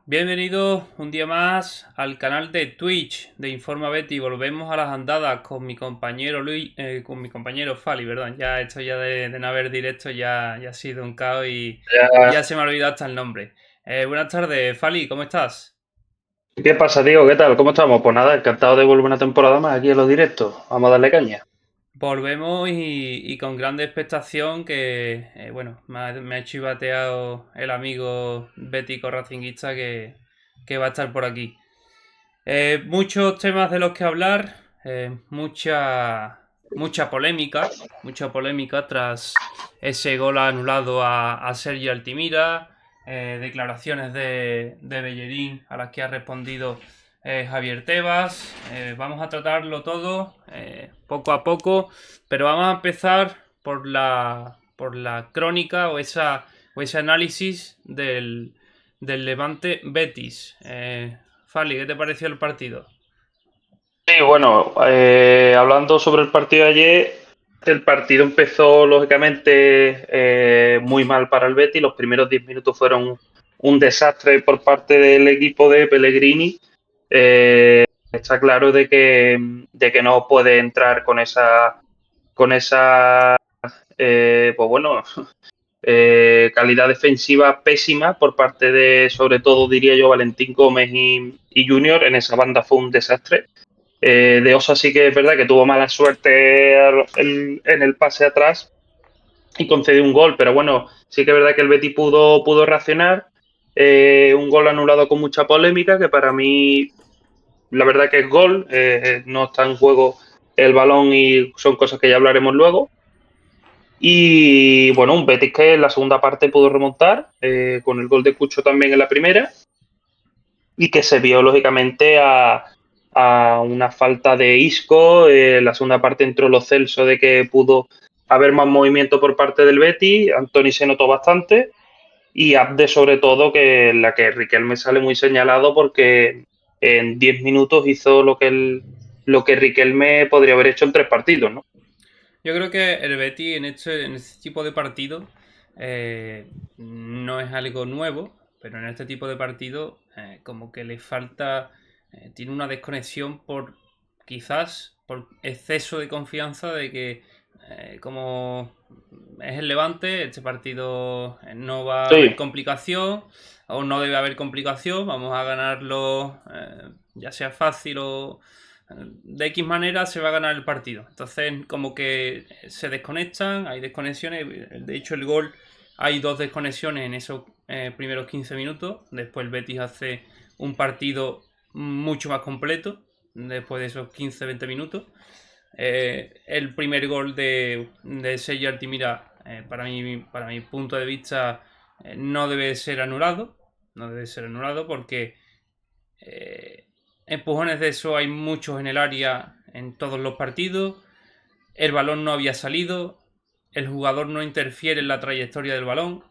Bienvenidos un día más al canal de Twitch de Informa Betty. Volvemos a las andadas con mi compañero Luis, con mi compañero Fali, ¿verdad? Ya esto ya de no haber directo ya ha sido un caos y Ya. ya se me ha olvidado hasta el nombre. Buenas tardes, Fali, ¿cómo estás? ¿Qué pasa, Diego? ¿Qué tal? ¿Cómo estamos? Pues nada, encantado de volver una temporada más aquí en los directos. Vamos a darle caña. Volvemos y con gran expectación que, bueno, me ha chivateado el amigo Bético Racinguista que va a estar por aquí. Muchos temas de los que hablar, mucha polémica tras ese gol anulado a Sergio Altimira, declaraciones de Bellerín a las que ha respondido Javier Tebas. Vamos a tratarlo todo poco a poco, pero vamos a empezar por la crónica o ese análisis del Levante Betis. Fali, ¿qué te pareció el partido? Sí, bueno, hablando sobre el partido de ayer, el partido empezó lógicamente muy mal para el Betis. Los primeros 10 minutos fueron un desastre por parte del equipo de Pellegrini. Está claro de que no puede entrar con esa pues bueno, calidad defensiva pésima por parte de, sobre todo, diría yo, Valentín Gómez y Junior. En esa banda fue un desastre. De Osa sí que es verdad que tuvo mala suerte en el pase atrás y concedió un gol, pero bueno, sí que es verdad que el Betis pudo reaccionar. Un gol anulado con mucha polémica, que para mí, la verdad que es gol, no está en juego el balón y son cosas que ya hablaremos luego. Y bueno, un Betis que en la segunda parte pudo remontar, con el gol de Cucho también en la primera, y que se vio lógicamente a una falta de Isco. En la segunda parte entró Lo Celso de que pudo haber más movimiento por parte del Betis. Antoni se notó bastante, y Abde sobre todo, que en la que Riquelme sale muy señalado porque en 10 minutos hizo lo que Riquelme podría haber hecho en 3 partidos, ¿no? Yo creo que el Betis en este tipo de partido no es algo nuevo, pero en este tipo de partido como que le falta, tiene una desconexión quizás por exceso de confianza de que como es el Levante, este partido no va a haber Sí, complicación o no debe haber complicación, vamos a ganarlo ya sea fácil o de X manera se va a ganar el partido. Entonces, como que se desconectan, hay desconexiones. De hecho, el gol, hay dos desconexiones en esos primeros 15 minutos. Después, el Betis hace un partido mucho más completo después de esos 15-20 minutos. El primer gol de Sergio Altimira, para mi punto de vista, no debe ser anulado. No debe ser anulado porque eh, empujones de eso hay muchos en el área en todos los partidos. El balón no había salido. El jugador no interfiere en la trayectoria del balón.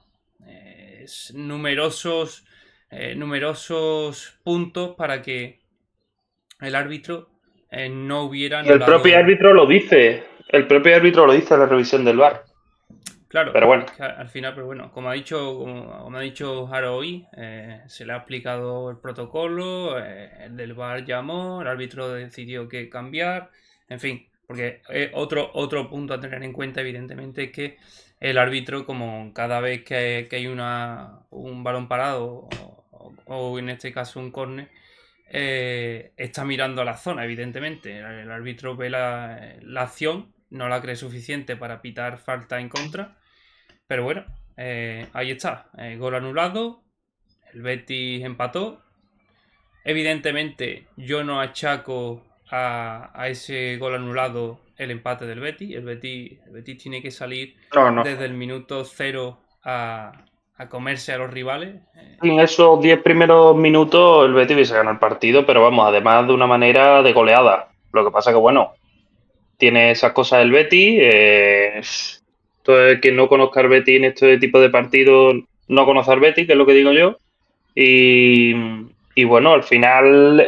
Numerosos puntos para que el árbitro no hubiera y el propio anulado. árbitro lo dice. El propio árbitro lo dice en la revisión del VAR. Claro, Pero bueno, es que al final, pero bueno, como ha dicho Jaro hoy, se le ha explicado el protocolo, el del VAR llamó, el árbitro decidió que cambiar, en fin, porque otro punto a tener en cuenta, evidentemente, es que el árbitro, como cada vez que hay un balón parado o en este caso un córner, está mirando a la zona, evidentemente. El árbitro ve la acción, no la cree suficiente para pitar falta en contra pero bueno, ahí está. Gol anulado. El Betis empató. Evidentemente, yo no achaco a ese gol anulado el empate del Betis. El Betis tiene que salir no, no. desde el minuto cero a comerse a los rivales. En esos 10 primeros minutos el Betis hubiese ganado el partido, pero vamos, además de una manera de goleada. Lo que pasa que, bueno, tiene esas cosas el Betis. Entonces, quien no conozca al Betis en este tipo de partidos, no conoce al Betis, que es lo que digo yo. Y, y bueno, al final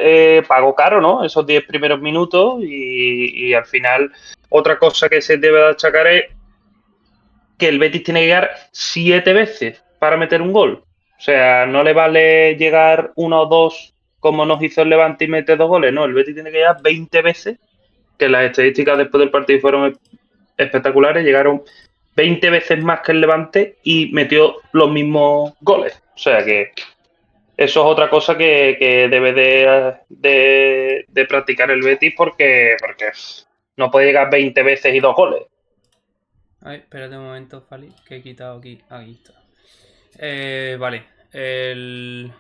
pagó caro, ¿no? Esos 10 primeros minutos. Y al final, otra cosa que se debe de achacar es que el Betis tiene que llegar 7 veces para meter un gol. O sea, no le vale llegar 1 o 2 como nos hizo el Levante y mete 2 goles, no, el Betis tiene que llegar 20 veces, que las estadísticas después del partido fueron espectaculares, llegaron 20 veces más que el Levante y metió los mismos goles. O sea que eso es otra cosa que debe de practicar el Betis porque no puede llegar 20 veces y 2 goles. A ver, espérate un momento, Fali, que he quitado aquí. Aquí está. Vale. El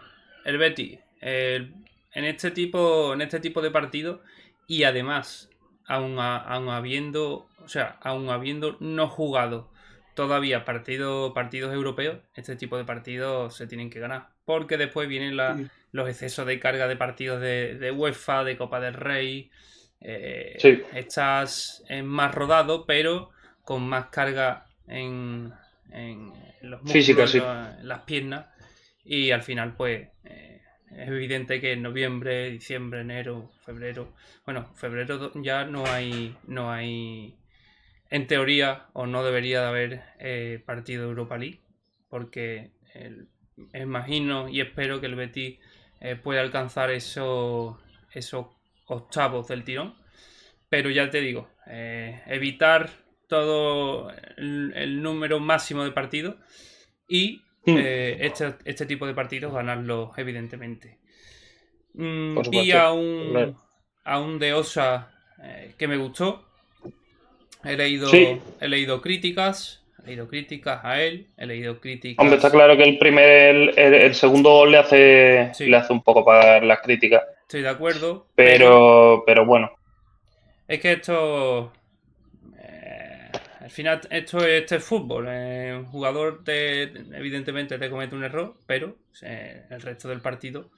Betis. En este tipo de partidos. Y además, aún habiendo. O sea, aún habiendo no jugado todavía partidos europeos, este tipo de partidos se tienen que ganar. Porque después vienen los excesos de carga de partidos de UEFA, de Copa del Rey. Sí, Estás más rodado, pero con más carga en los física, músculos, sí. en las piernas. Y al final, pues, es evidente que en noviembre, diciembre, enero, febrero. Bueno, febrero ya no hay, en teoría, o no debería de haber partido de Europa League. Porque imagino y espero que el Betis pueda alcanzar esos octavos del tirón. Pero ya te digo, evitar todo el número máximo de partidos y este tipo de partidos ganarlos, evidentemente. Por Vi supuesto. Hombre. a un de Osa que me gustó. Sí, He leído críticas a él, he leído hombre, está críticas. claro que el segundo gol le Sí, hace un poco pagar las críticas, estoy de acuerdo, pero pero bueno, es que esto al final, esto es fútbol. Un jugador evidentemente te comete un error, pero el resto del partido,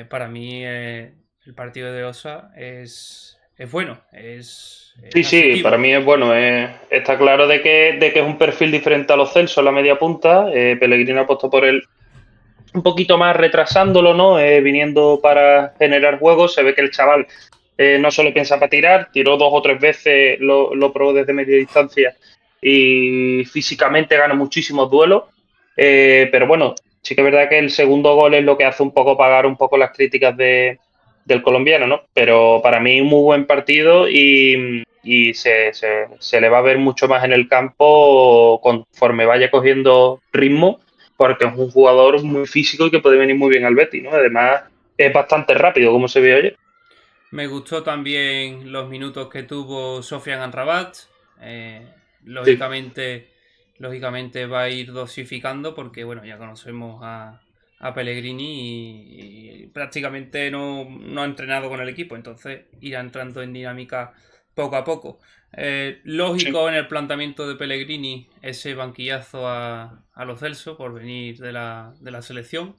para mí, el partido de Osa es bueno, sí, es sí, para asequible. mí es bueno. Está claro de que es un perfil diferente a los Celso, la media punta. Pellegrini apostó por él un poquito más retrasándolo, ¿no? Viniendo para generar juegos. Se ve que el chaval no solo piensa para tirar, tiró 2 o 3 veces, lo probó desde media distancia y físicamente gana muchísimos duelos. Pero bueno, sí que es verdad que el segundo gol es lo que hace un poco pagar un poco las críticas del colombiano, ¿no? Pero para mí un muy buen partido y se le va a ver mucho más en el campo conforme vaya cogiendo ritmo porque es un jugador muy físico y que puede venir muy bien al Betis, ¿no? Además, es bastante rápido, como se vio ayer. Me gustó también los minutos que tuvo Sofian Amrabat. Eh, Sí, lógicamente, lógicamente va a ir dosificando porque, bueno, ya conocemos a Pellegrini y prácticamente no ha entrenado con el equipo, entonces irá entrando en dinámica poco a poco. sí, Lógico en el planteamiento de Pellegrini ese banquillazo a los Celso por venir de la selección.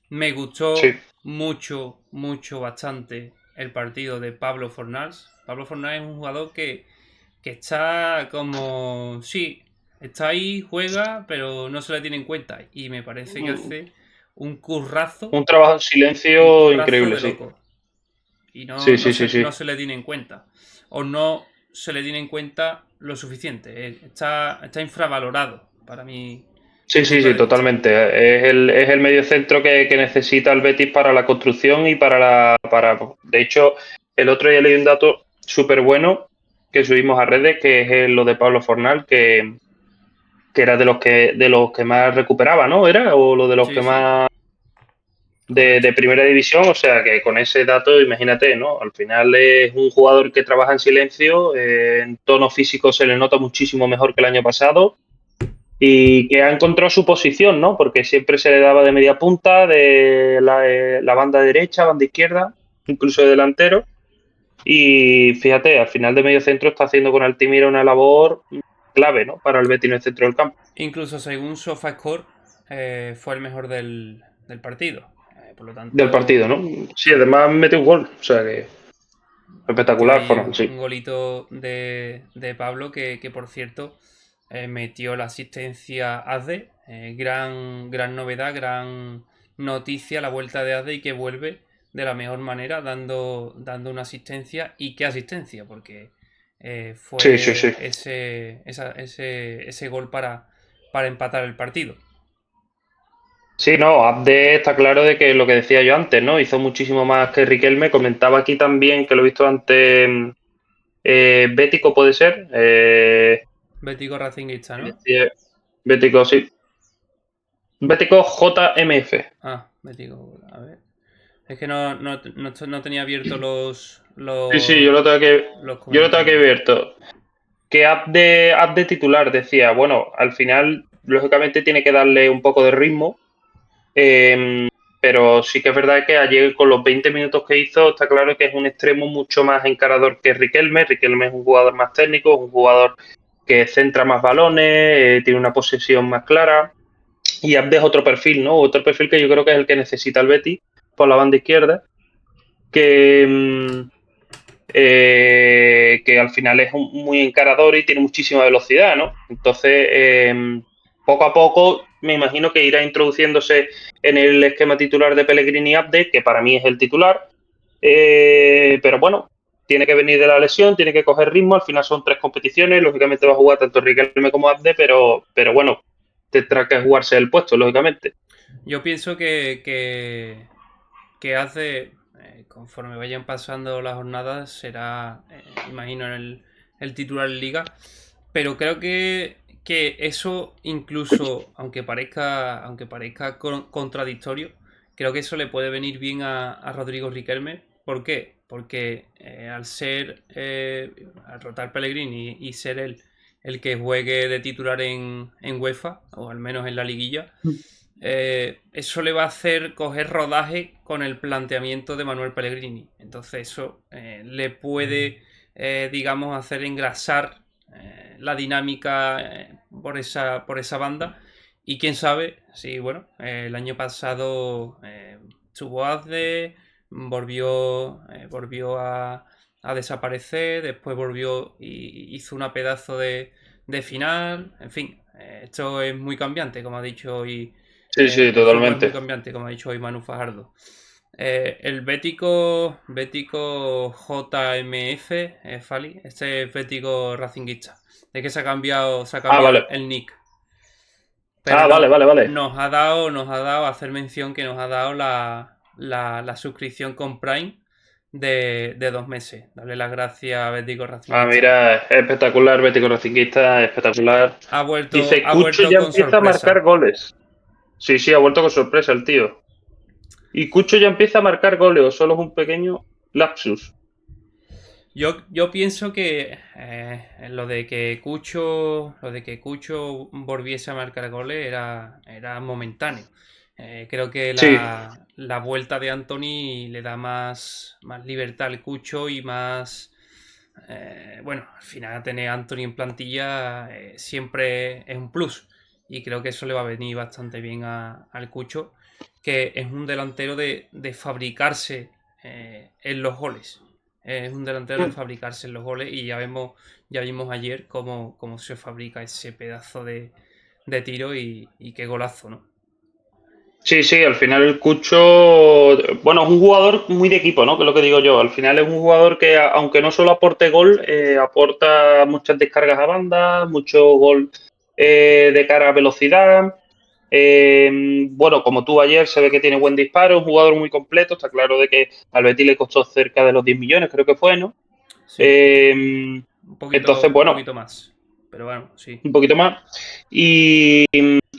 Me sí. gustó mucho, mucho, bastante el partido de Pablo Fornals. Pablo Fornals es un jugador que está como... Sí, está ahí, juega, pero no se le tiene en cuenta. Y me parece que hace un currazo, Un trabajo en un silencio currazo increíble, de sí. loco. Y Sí, sí, sí, sí. no se le tiene en cuenta. O no se le tiene en cuenta lo suficiente. Está infravalorado, para mi Sí, sí, punto sí, de vista. totalmente. Es el medio centro que necesita el Betis para la construcción y De hecho, el otro día leí un dato súper bueno que subimos a redes, que es lo de Pablo Fornal, que era de los que más recuperaba, ¿no? ¿Era? O lo de los que Sí, sí, más de, correcto. de primera división, o sea que con ese dato, imagínate, ¿no? Al final es un jugador que trabaja en silencio, en tono físico se le nota muchísimo mejor que el año pasado y que ha encontrado su posición, ¿no? Porque siempre se le daba de media punta, de la banda derecha, banda izquierda, incluso de delantero. Y fíjate, al final de medio centro está haciendo con Altimira una labor clave, ¿no? Para el Betis en el centro del campo. Incluso según SofaScore, fue el mejor del partido. Por lo Del tanto, partido, ¿no? Sí, sí, además mete un gol, o sea que metió espectacular, ahí forma, sí. un golito de Pablo que por cierto, metió la asistencia Azde. Gran novedad, gran noticia la vuelta de Azde y que vuelve de la mejor manera dando una asistencia. ¿Y qué asistencia? Porque Sí, sí, sí. fue ese gol para empatar el partido. Sí, no, Abde está claro de que lo que decía yo antes, ¿no? Hizo muchísimo más que Riquelme. Comentaba aquí también, que lo he visto antes, Bético puede ser. Bético Racinguista, ¿no? Decía- Bético, sí. Bético JMF. Ah, Bético, a ver. Es que no tenía abierto Sí, sí, los yo lo tengo que comentarios. ver todo. Que app de titular decía, bueno, al final, lógicamente tiene que darle un poco de ritmo, pero sí que es verdad que ayer con los 20 minutos que hizo, está claro que es un extremo mucho más encarador que Riquelme. Riquelme es un jugador más técnico, un jugador que centra más balones, tiene una posesión más clara, y Abde es otro perfil, ¿no? Otro perfil que yo creo que es el que necesita el Betis por la banda izquierda, que, que al final es muy encarador y tiene muchísima velocidad, ¿no? Entonces, poco a poco me imagino que irá introduciéndose en el esquema titular de Pellegrini Abde, que para mí es el titular, pero bueno, tiene que venir de la lesión, tiene que coger ritmo, al final son 3 competiciones, lógicamente va a jugar tanto Riquelme como Abde, pero bueno, tendrá que jugarse el puesto, lógicamente. Yo pienso que hace, conforme vayan pasando las jornadas, será, imagino, el titular en liga. Pero creo que eso, incluso, aunque parezca contradictorio, creo que eso le puede venir bien a Rodrigo Riquelme. ¿Por qué? Porque al rotar Pellegrini y ser él el que juegue de titular en UEFA, o al menos en la liguilla, eso le va a hacer coger rodaje con el planteamiento de Manuel Pellegrini. Entonces eso le puede, digamos, hacer engrasar la dinámica por esa banda. Y quién sabe si, bueno, el año pasado tuvo Azde, volvió a desaparecer, después volvió y hizo una pedazo de final. En fin, esto es muy cambiante, como ha dicho hoy. Sí, sí, El fútbol es muy totalmente. cambiante, como ha dicho hoy Manu Fajardo. El Bético JMF, Fali, este es Bético Racinguista. De que Ah, se ha cambiado vale. el nick. Pero Ah, vale, no, vale, vale. nos ha dado, hacer mención que nos ha dado la suscripción con Prime de 2 meses. Darle las gracias a Bético Ah, Racinguista. mira, espectacular, Bético Racinguista, espectacular. Ha vuelto, Dice, ha Cucho vuelto ya con empieza a marcar sorpresa. goles. Sí, sí, ha vuelto con sorpresa el tío. Y Cucho ya empieza a marcar goles, o solo es un pequeño lapsus. Yo pienso que lo de que Cucho volviese a marcar goles era momentáneo. Creo que Sí, la vuelta de Anthony le da más libertad al Cucho y más. Bueno, al final tener a Anthony en plantilla siempre es un plus. Y creo que eso le va a venir bastante bien al Cucho, que es un delantero de fabricarse en los goles. Es un delantero de fabricarse en los goles y ya vimos ayer cómo se fabrica ese pedazo de tiro y qué golazo, ¿no? sí, sí, al final el Cucho, bueno, es un jugador muy de equipo, ¿no? Que es lo que digo yo. Al final es un jugador que, aunque no solo aporte gol, aporta muchas descargas a banda, mucho gol de cara a velocidad. Bueno, como tú ayer, se ve que tiene buen disparo, un jugador muy completo. Está claro de que al Betis le costó cerca de los 10 millones, creo que fue, ¿no? Sí, Eh, un poquito, entonces, un bueno, poquito más. Pero bueno, sí. un poquito más. Y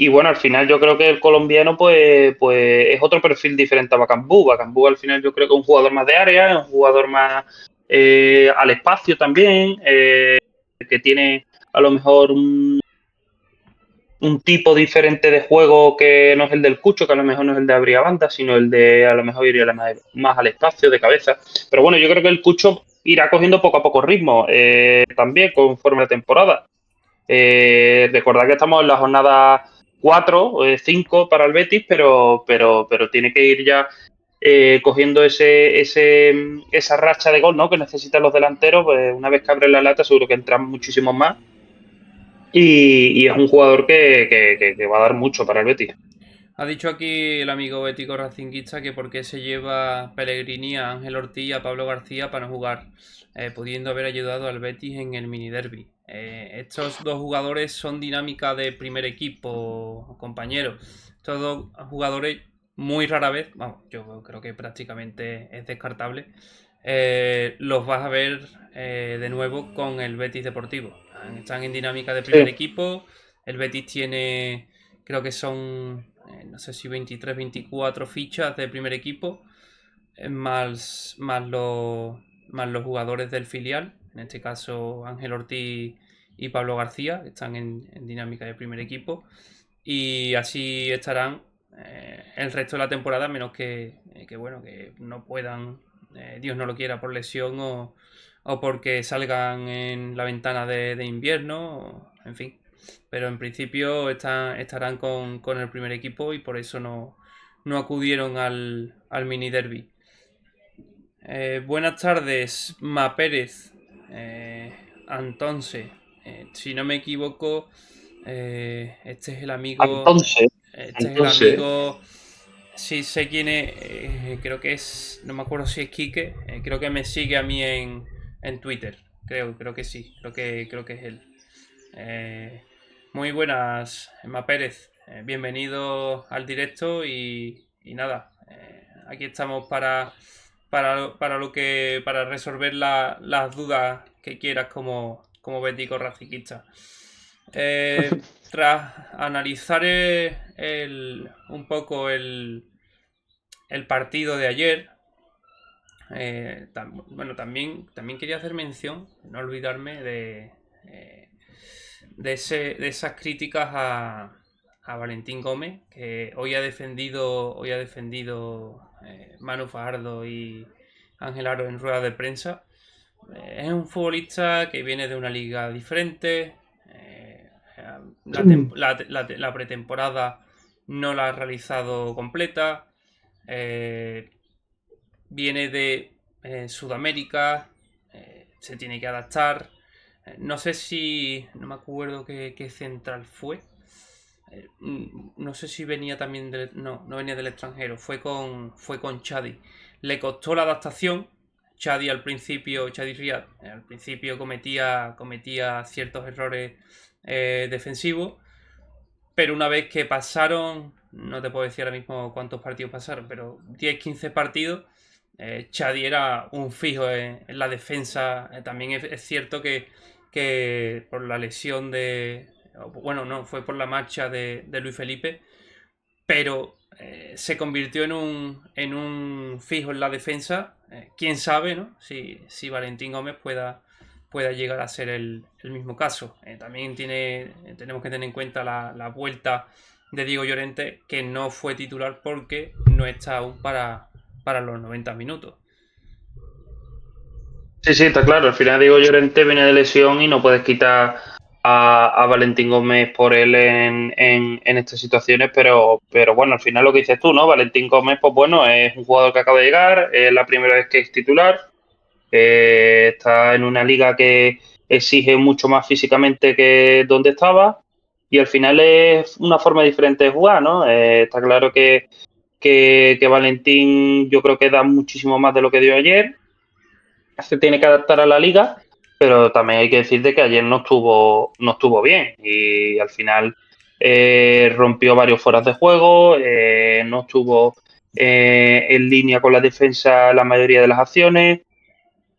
bueno, al final yo creo que el colombiano pues es otro perfil diferente a Bacambú. Bacambú al final yo creo que es un jugador más de área, es un jugador más al espacio también, que tiene a lo mejor un tipo diferente de juego que no es el del Cucho, que a lo mejor no es el de abrir a banda, sino el de a lo mejor iría más al espacio de cabeza. Pero bueno, yo creo que el Cucho irá cogiendo poco a poco ritmo también conforme la temporada. Recordad que estamos en la jornada 4 o 5 para el Betis, pero tiene que ir ya cogiendo esa racha de gol, ¿no? Que necesitan los delanteros. Pues una vez que abren la lata, seguro que entran muchísimos más. Y es un jugador que va a dar mucho para el Betis. Ha dicho aquí el amigo Bético Racinguista que por qué se lleva Pellegrini a Ángel Ortiz y a Pablo García para no jugar, pudiendo haber ayudado al Betis en el mini derby. Estos dos jugadores son dinámica de primer equipo, compañeros. Estos dos jugadores muy rara vez, vamos, yo creo que prácticamente es descartable, los vas a ver de nuevo con el Betis Deportivo. Están en dinámica de primer Sí. equipo. El Betis tiene, creo que son, no sé si 23, 24 fichas de primer equipo, más los jugadores del filial, en este caso Ángel Ortiz y Pablo García, que están en dinámica de primer equipo. Y así estarán el resto de la temporada, menos que bueno, que no puedan, Dios no lo quiera, por lesión o porque salgan en la ventana de invierno, en fin. Pero en principio estarán con el primer equipo y por eso no acudieron al mini derby. Buenas tardes, Ma Pérez. Entonces, si no me equivoco, este es el amigo. Entonces, Este es el entonces, amigo. Sí, sé quién es. Creo que es. No me acuerdo si es Quique. Creo que me sigue a mí en Twitter. Creo que sí. Creo que es él. Eh, Muy buenas, Ma Pérez. Bienvenido al directo y nada. Aquí estamos para resolver las dudas que quieras como bético raciquista. Tras analizar un poco el partido de ayer, bueno, también quería hacer mención, no olvidarme eh, de esas críticas a Valentín Gómez, que hoy ha defendido Manu Fajardo y Ángel Aro en rueda de prensa. Es un futbolista que viene de una liga diferente. La pretemporada no la ha realizado completa. Eh, Viene de Sudamérica. Se tiene que adaptar. No sé si. No me acuerdo qué central fue. No sé si venía también no venía del extranjero. Fue con Chadi. Le costó la adaptación. Chadi Riyad, al principio cometía ciertos errores defensivos. Pero una vez que pasaron, no te puedo decir ahora mismo cuántos partidos pasaron, pero 10-15 partidos, Chadi era un fijo en la defensa. También es cierto que por la lesión bueno, no, fue por la marcha de Luis Felipe, pero se convirtió en un fijo en la defensa. Quién sabe, ¿no? Si Valentín Gómez pueda llegar a ser el mismo caso. También tenemos que tener en cuenta la vuelta de Diego Llorente, que no fue titular porque no está aún para los 90 minutos. sí, sí, está claro. Al final Diego Llorente viene de lesión y no puedes quitar a Valentín Gómez por él en estas situaciones, pero bueno, al final lo que dices tú, ¿no? Valentín Gómez, pues bueno, es un jugador que acaba de llegar, es la primera vez que es titular, está en una liga que exige mucho más físicamente que donde estaba y al final es una forma diferente de jugar, ¿no? Está claro que Valentín yo creo que da muchísimo más de lo que dio ayer, se tiene que adaptar a la liga, pero también hay que decir de que ayer no estuvo bien y al final rompió varios fueras de juego, no estuvo en línea con la defensa la mayoría de las acciones,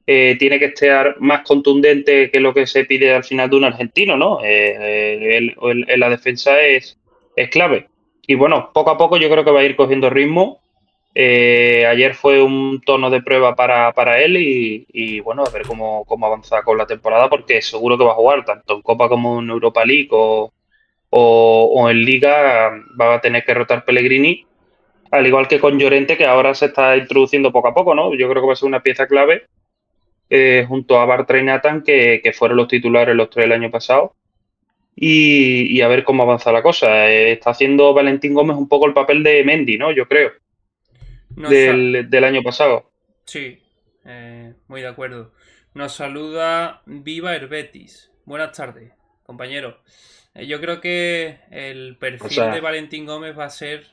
tiene que estar más contundente que lo que se pide al final de un argentino, ¿no? En la defensa es clave. Y bueno, poco a poco yo creo que va a ir cogiendo ritmo. Ayer fue un tono de prueba para él y bueno, a ver cómo avanza con la temporada porque seguro que va a jugar tanto en Copa como en Europa League o en Liga. Va a tener que rotar Pellegrini, al igual que con Llorente, que ahora se está introduciendo poco a poco, ¿no? Yo creo que va a ser una pieza clave junto a Bartra y Nathan, que fueron los titulares los tres el año pasado. Y a ver cómo avanza la cosa. Está haciendo Valentín Gómez un poco el papel de Mendy, ¿no? Yo creo, Nos sa- del año pasado. sí, muy de acuerdo. Nos saluda Viva Herbetis. Buenas tardes, compañero. Yo creo que el O perfil de sea, Valentín Gómez va a ser,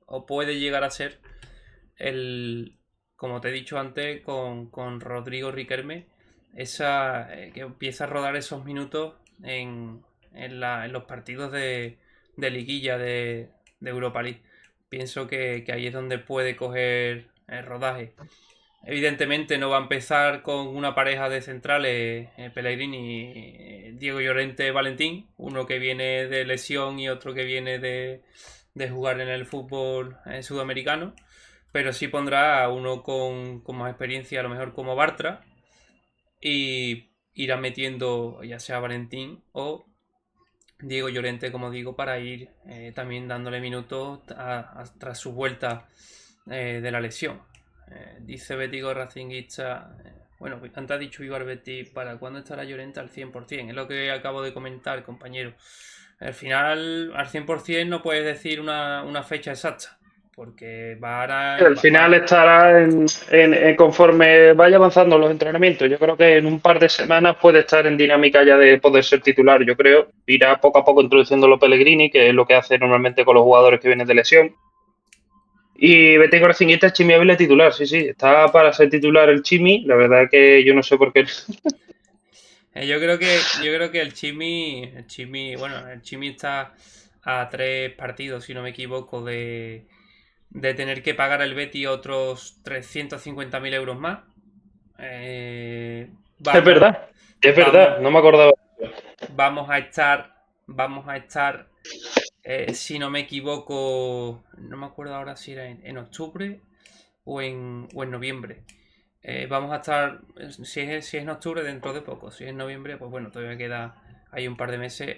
o puede llegar a ser, el, como te he dicho antes, con Rodrigo Riquelme, que empiece a rodar esos minutos en los partidos de liguilla de Europa League. Pienso que ahí es donde puede coger el rodaje. Evidentemente no va a empezar con una pareja de centrales, Pellegrini, Diego Llorente, Valentín, uno que viene de lesión y otro que viene de jugar en el fútbol sudamericano, pero sí pondrá a uno con más experiencia, a lo mejor como Bartra, y irá metiendo ya sea Valentín o Diego Llorente, como digo, para ir también dándole minutos tras su vuelta de la lesión. Dice Betigo Racinguista, bueno, antes ha dicho Ibar Betty, ¿para cuándo estará Llorente al 100%? Es lo que acabo de comentar, compañero. Al final, al 100% no puedes decir una fecha exacta, porque Al final estará conforme vaya avanzando los entrenamientos. Yo creo que en un par de semanas puede estar en dinámica ya de poder ser titular. Yo creo irá poco a poco introduciéndolo Pellegrini, que es lo que hace normalmente con los jugadores que vienen de lesión. Y Betis Gracinguista es Chimi Ávila titular, sí, está para ser titular el Chimi. La verdad que yo no sé por qué. yo creo que el Chimi está a 3 partidos, si no me equivoco, de tener que pagar al Betis otros 350.000 euros más. Eh, Es vamos, verdad, es vamos, verdad, no me acordaba. vamos a estar, si no me equivoco, no me acuerdo ahora si era en octubre o en noviembre. Vamos a estar, si es en octubre, dentro de poco. Si es en noviembre, pues bueno, todavía queda hay un par de meses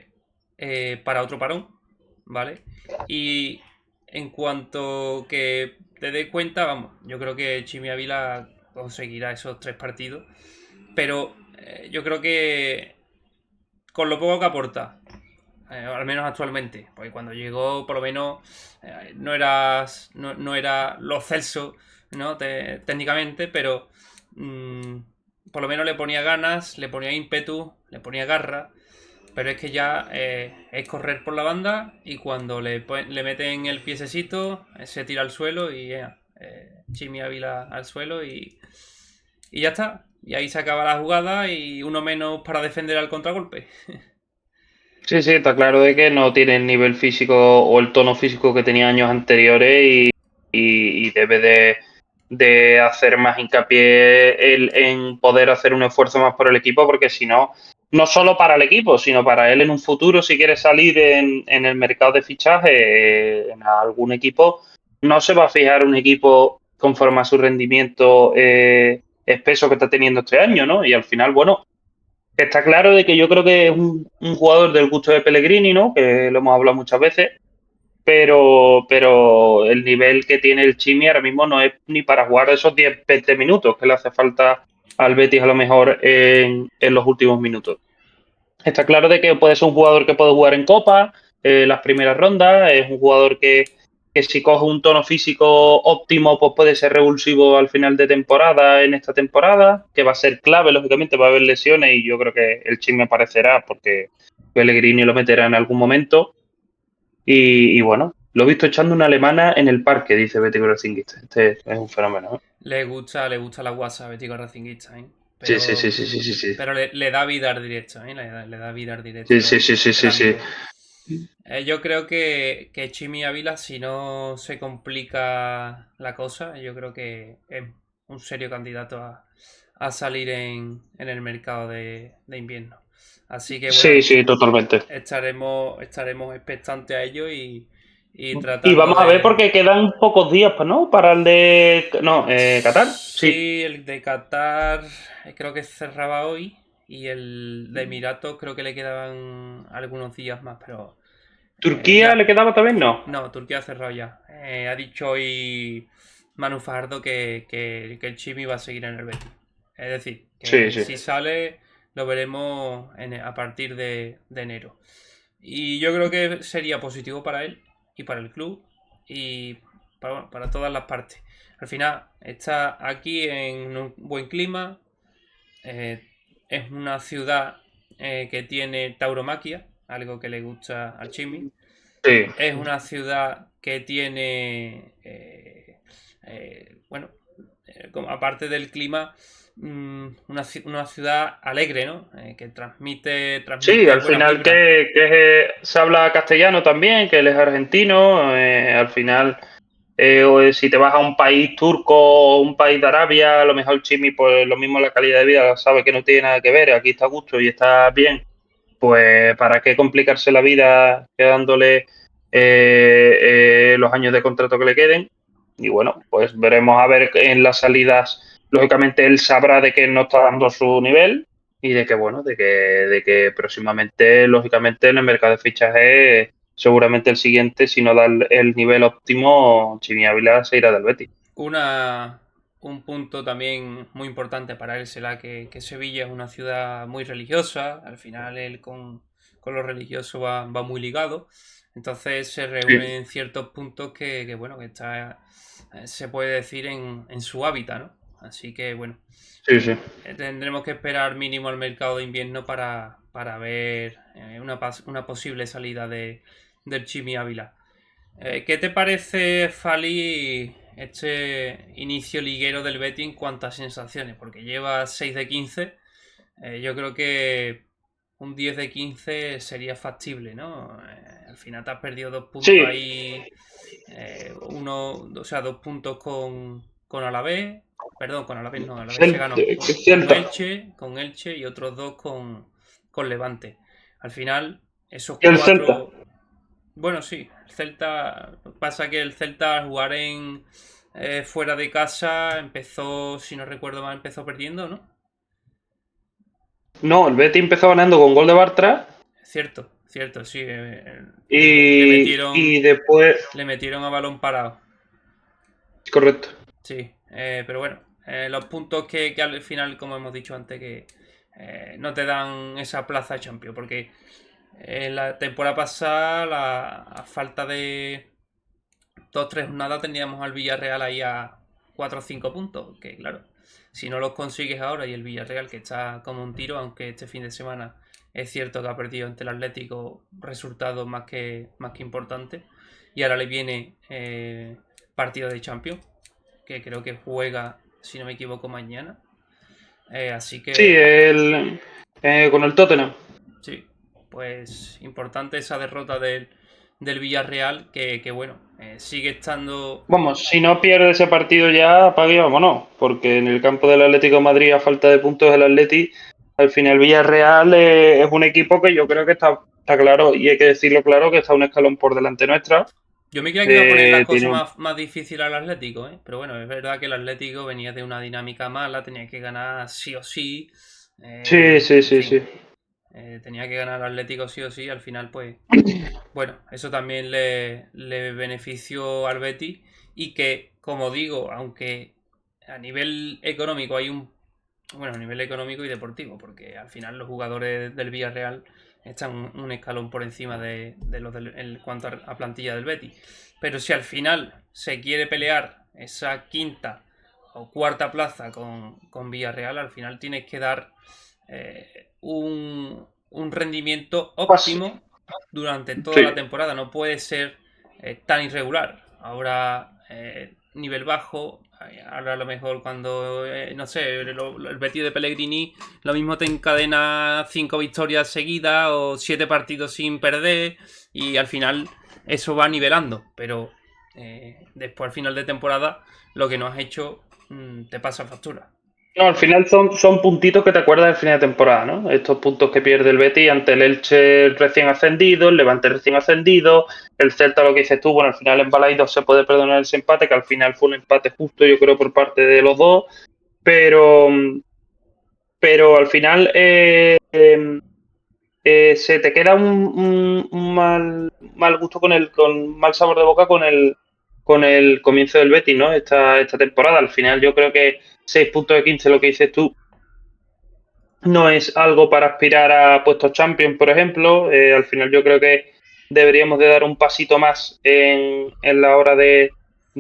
para otro parón, ¿vale? Y en cuanto que te des cuenta, vamos, yo creo que Chimi Ávila conseguirá esos 3 partidos, pero yo creo que con lo poco que aporta, al menos actualmente, porque cuando llegó por lo menos no era lo Celso, ¿no? Técnicamente, pero mm, por lo menos le ponía ganas, le ponía ímpetu, le ponía garra, pero es que ya es correr por la banda y cuando le meten el piececito se tira al suelo y Chimi Ávila al suelo y ya está. Y ahí se acaba la jugada y uno menos para defender al contragolpe. Sí, está claro de que no tiene el nivel físico o el tono físico que tenía años anteriores y debe de hacer más hincapié en poder hacer un esfuerzo más por el equipo, porque si no, no solo para el equipo, sino para él en un futuro, si quiere salir en el mercado de fichaje en algún equipo, no se va a fijar un equipo conforme a su rendimiento espeso que está teniendo este año, ¿no? Y al final, bueno. Está claro de que yo creo que es un jugador del gusto de Pellegrini, ¿no? Que lo hemos hablado muchas veces, pero el nivel que tiene el Chimi ahora mismo no es ni para jugar esos 10-20 minutos que le hace falta al Betis a lo mejor en los últimos minutos. Está claro de que puede ser un jugador que puede jugar en Copa, las primeras rondas, es un jugador que si coge un tono físico óptimo, pues puede ser revulsivo al final de temporada, en esta temporada, que va a ser clave, lógicamente, va a haber lesiones y yo creo que el Chimi aparecerá porque Pellegrini lo meterá en algún momento. Y bueno, lo he visto echando una alemana en el parque, dice Betty Grozinguista. Este es un fenómeno, ¿eh? Le gusta la guasa a Betico Racinguista, ¿eh? Sí, sí, sí, Pero, sí, sí, sí, sí. pero le da vida al directo, ¿eh? Le da vida al Sí, directo sí, sí, sí, el sí, sí. amigo. Yo creo que Chimi Ávila, si no se complica la cosa, yo creo que es un serio candidato a salir en el mercado de invierno. Así que Sí, bueno, sí, totalmente. estaremos expectantes a ello y Y tratando vamos a ver de... porque quedan pocos días, pues, ¿no? Para el de... No, Qatar. Sí. Sí, el de Qatar creo que cerraba hoy y el de Emiratos creo que le quedaban algunos días más, pero ¿Turquía le ya. quedaba también? No. No, Turquía ha cerrado ya. Ha dicho hoy Manu Fajardo que el Chimi va a seguir en el Betis. Es decir, Sí, que sí. si sale lo veremos a partir de enero. Y yo creo que sería positivo para él y para el club y para todas las partes. Al final está aquí en un buen clima. eh, es una ciudad que tiene tauromaquia, algo que le gusta al Chimi. Sí. Es una ciudad que tiene, bueno, aparte del clima, una ciudad alegre, ¿no? Que Sí, transmite al buenas final vibras. se habla castellano también, que él es argentino. Al final, si te vas a un país turco o un país de Arabia, a lo mejor Chimi, pues lo mismo la calidad de vida, sabe que no tiene nada que ver, aquí está a gusto y está bien. Pues para qué complicarse la vida quedándole los años de contrato que le queden. Y bueno, pues veremos a ver en las salidas. Lógicamente él sabrá de que no está dando su nivel y de que bueno, de que próximamente, lógicamente, en el mercado de fichajes, seguramente el siguiente, si no da el nivel óptimo, Chimi Ávila se irá del Betis. Una, un punto también muy importante para él será que Sevilla es una ciudad muy religiosa. Al final él con lo religioso va muy ligado. Entonces se Sí, reúnen ciertos puntos bueno, que está, se puede decir en su hábitat, ¿no? Así que bueno, sí, sí. tendremos que esperar mínimo al mercado de invierno para ver una posible salida del Chimi Ávila. ¿Qué te parece, Fali, este inicio liguero del Betis en cuanto a sensaciones? Porque lleva 6 de 15. Yo creo que un 10 de 15 sería factible, ¿no? Al final te has perdido 2 puntos Sí, ahí. O sea, 2 puntos con Alavés. Perdón, con Alavés no, Alavés se ganó. Celta. Con Elche y otros dos con Levante. Al final, esos Y el Celta. cuatro. Bueno, sí, el Celta. Pasa que el Celta al jugar fuera de casa empezó, si no recuerdo mal, empezó perdiendo, ¿no? No, el Betis empezó ganando con gol de Bartra Cierto, cierto, sí. Le y después. le metieron a balón parado. Correcto. Sí, pero bueno, los puntos que al final, como hemos dicho antes, que no te dan esa plaza de Champions, porque la temporada pasada, a falta de 2 o 3 jornadas, teníamos al Villarreal ahí a 4 o 5 puntos, que claro, si no los consigues ahora y el Villarreal, que está como un tiro, aunque este fin de semana es cierto que ha perdido ante el Atlético resultados más que importantes, y ahora le viene partido de Champions, que creo que juega, si no me equivoco, mañana. Así Sí, que, con el Tottenham. sí, pues importante esa derrota del Villarreal, que bueno, sigue estando. Vamos, si no pierde ese partido ya, apague y vámonos. Porque en el campo del Atlético de Madrid, a falta de puntos del Atleti, al final Villarreal es un equipo que yo creo que está claro, y hay que decirlo claro, que está un escalón por delante nuestra. Yo me creía que iba a poner las cosas Tiene más difíciles al Atlético, ¿eh? Pero bueno, es verdad que el Atlético venía de una dinámica mala, tenía que ganar sí o sí. Sí, sí, En sí, fin, sí. tenía que ganar el Atlético sí o sí. Al final, pues, bueno, eso también le benefició al Betis. Y que, como digo, aunque a nivel económico hay un. Bueno, a nivel económico y deportivo, porque al final los jugadores del Villarreal están un escalón por encima de los en cuanto a plantilla del Betis. Pero si al final se quiere pelear esa quinta o cuarta plaza con Villarreal, al final tienes que dar un rendimiento Pues, óptimo durante toda la sí. temporada. No puede ser tan irregular. Ahora, nivel bajo. Ahora a lo mejor cuando, no sé, el Betis de Pellegrini lo mismo te encadena 5 victorias seguidas o 7 partidos sin perder y al final eso va nivelando. Pero después al final de temporada lo que no has hecho te pasa factura. No, al final son puntitos que te acuerdas del final de temporada, ¿no? Estos puntos que pierde el Betis ante el Elche recién ascendido, el Levante recién ascendido, el Celta, lo que dices tú, bueno, al final en Balaidos se puede perdonar ese empate, que al final fue un empate justo, yo creo, por parte de los dos, pero, pero al final se te queda un mal gusto con mal sabor de boca con el comienzo del Betis, ¿no? Esta temporada. Al final yo creo que 6 puntos de 15, lo que dices tú, no es algo para aspirar a puestos Champions, por ejemplo. Al final yo creo que deberíamos de dar un pasito más en la hora de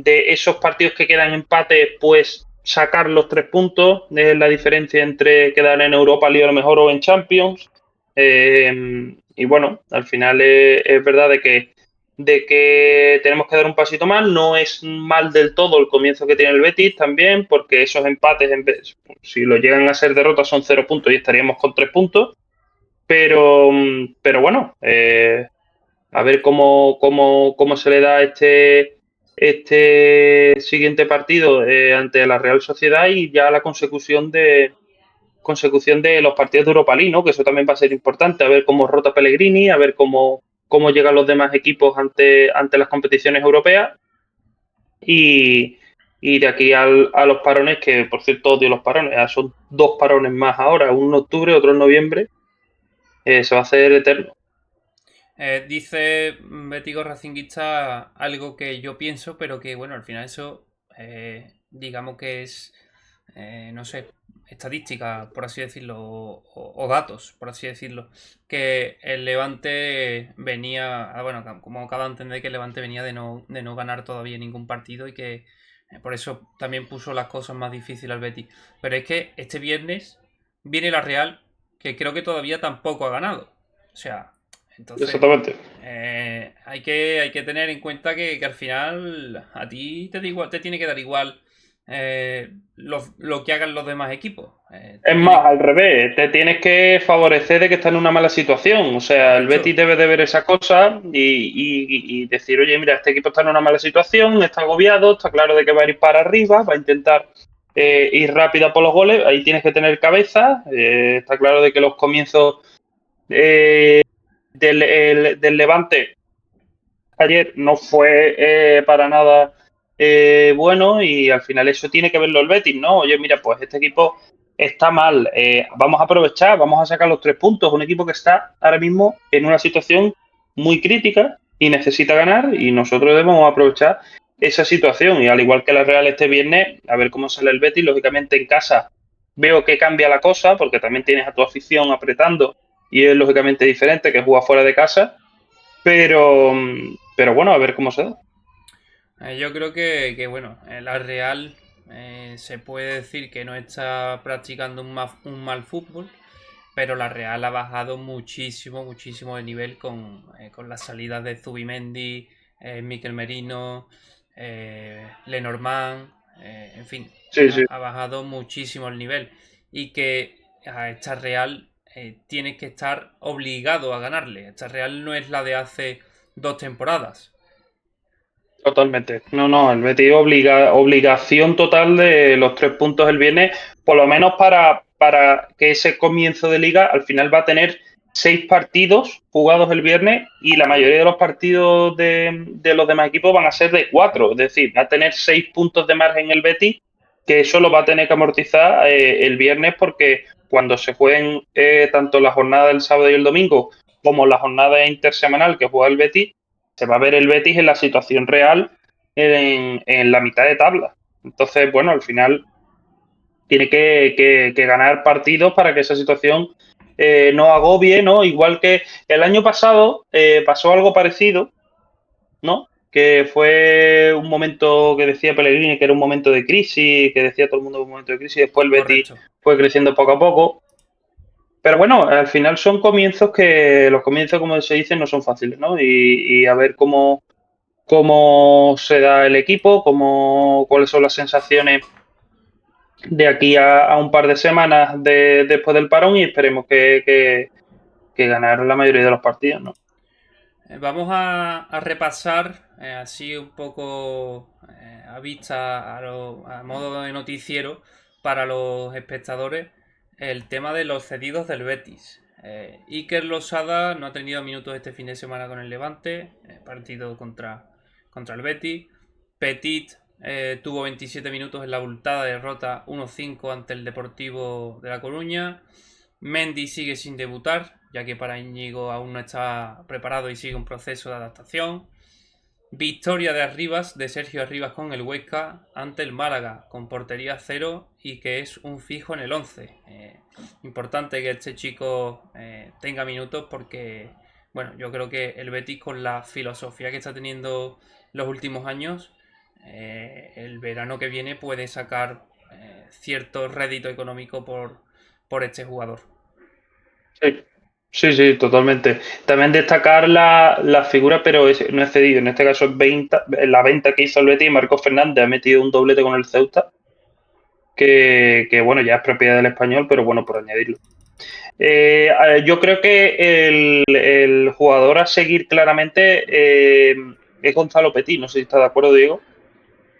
esos partidos que quedan empate, pues sacar los 3 puntos. Es la diferencia entre quedar en Europa League a lo mejor o en Champions. Y bueno, al final es verdad de que de que tenemos que dar un pasito más. No es mal del todo el comienzo que tiene el Betis también, porque esos empates, si lo llegan a ser derrotas, son 0 puntos y estaríamos con 3 puntos. Pero bueno, a ver cómo se le da este siguiente partido ante la Real Sociedad y ya la consecución de los partidos de Europa League, ¿no? Que eso también va a ser importante, a ver cómo rota Pellegrini, a ver cómo llegan los demás equipos ante las competiciones europeas y, y de aquí a los parones, que por cierto odio los parones, son 2 parones más ahora, uno en octubre, otro en noviembre, se va a hacer eterno. Dice Bético Racinguista algo que yo pienso, pero que bueno, al final eso digamos que es, no sé, estadística, por así decirlo, o datos, por así decirlo, que el Levante venía, bueno, como acaba de entender que el Levante venía de no ganar todavía ningún partido y que por eso también puso las cosas más difíciles al Betis. Pero es que este viernes viene la Real, que creo que todavía tampoco ha ganado. O sea, entonces, Exactamente. hay que tener en cuenta que al final a ti te da igual, te tiene que dar igual lo que hagan los demás equipos. Es más, al revés, te tienes que favorecer de que está en una mala situación. O sea, el Correcto. Betis debe de ver esa cosa y decir, oye, mira, este equipo está en una mala situación, está agobiado, está claro de que va a ir para arriba, va a intentar ir rápida por los goles, ahí tienes que tener cabeza, está claro de que los comienzos del Levante ayer no fue para nada bueno y al final eso tiene que verlo el Betis, ¿no? Oye, mira, pues este equipo está mal, vamos a aprovechar, vamos a sacar los 3 puntos, un equipo que está ahora mismo en una situación muy crítica y necesita ganar y nosotros debemos aprovechar esa situación y al igual que la Real este viernes, a ver cómo sale el Betis, lógicamente en casa veo que cambia la cosa porque también tienes a tu afición apretando y es lógicamente diferente que jugar fuera de casa pero bueno, a ver cómo se da. Yo creo que, bueno, la Real se puede decir que no está practicando un mal fútbol, pero la Real ha bajado muchísimo, muchísimo de nivel con las salidas de Zubimendi, Mikel Merino, Lenormand, en fin, Sí, sí, ha bajado muchísimo el nivel y que a esta Real tiene que estar obligado a ganarle. Esta Real no es la de hace 2 temporadas. totalmente. No, no, el Betis obligación total de los 3 puntos el viernes, por lo menos para que ese comienzo de liga al final va a tener 6 partidos jugados el viernes y la mayoría de los partidos de los demás equipos van a ser de 4, es decir, va a tener 6 puntos de margen el Betis, que eso lo va a tener que amortizar el viernes porque cuando se jueguen tanto la jornada del sábado y el domingo como la jornada intersemanal que juega el Betis, se va a ver el Betis en la situación real en la mitad de tabla. Entonces, bueno, al final tiene que ganar partidos para que esa situación no agobie, ¿no? Igual que el año pasado pasó algo parecido, ¿no? Que fue un momento que decía Pellegrini que era un momento de crisis, que decía todo el mundo que era un momento de crisis, después el Betis Correcto. fue creciendo poco a poco. Pero bueno, al final son comienzos que los comienzos, como se dice, no son fáciles, ¿no? Y a ver cómo se da el equipo, cuáles son las sensaciones de aquí a un par de semanas después del parón y esperemos que ganar la mayoría de los partidos, ¿no? Vamos a repasar así un poco a vista, a modo de noticiero para los espectadores, el tema de los cedidos del Betis. Iker Losada no ha tenido minutos este fin de semana con el Levante, partido contra el Betis. Petit tuvo 27 minutos en la abultada derrota 1-5 ante el Deportivo de La Coruña. Mendy sigue sin debutar, ya que para Íñigo aún no está preparado y sigue un proceso de adaptación. Victoria de Arribas, de Sergio Arribas con el Huesca ante el Málaga, con portería cero y que es un fijo en el 11. Importante que este chico tenga minutos porque, bueno, yo creo que el Betis con la filosofía que está teniendo los últimos años, el verano que viene puede sacar cierto rédito económico por este jugador. Sí. Sí, sí, totalmente. También destacar la figura, pero no es cedido. En este caso es la venta que hizo el Betis. Marcos Fernández ha metido un doblete con el Ceuta, que bueno, ya es propiedad del Español, pero bueno, por añadirlo. Yo creo que el jugador a seguir claramente es Gonzalo Petit. No sé si está de acuerdo, Diego.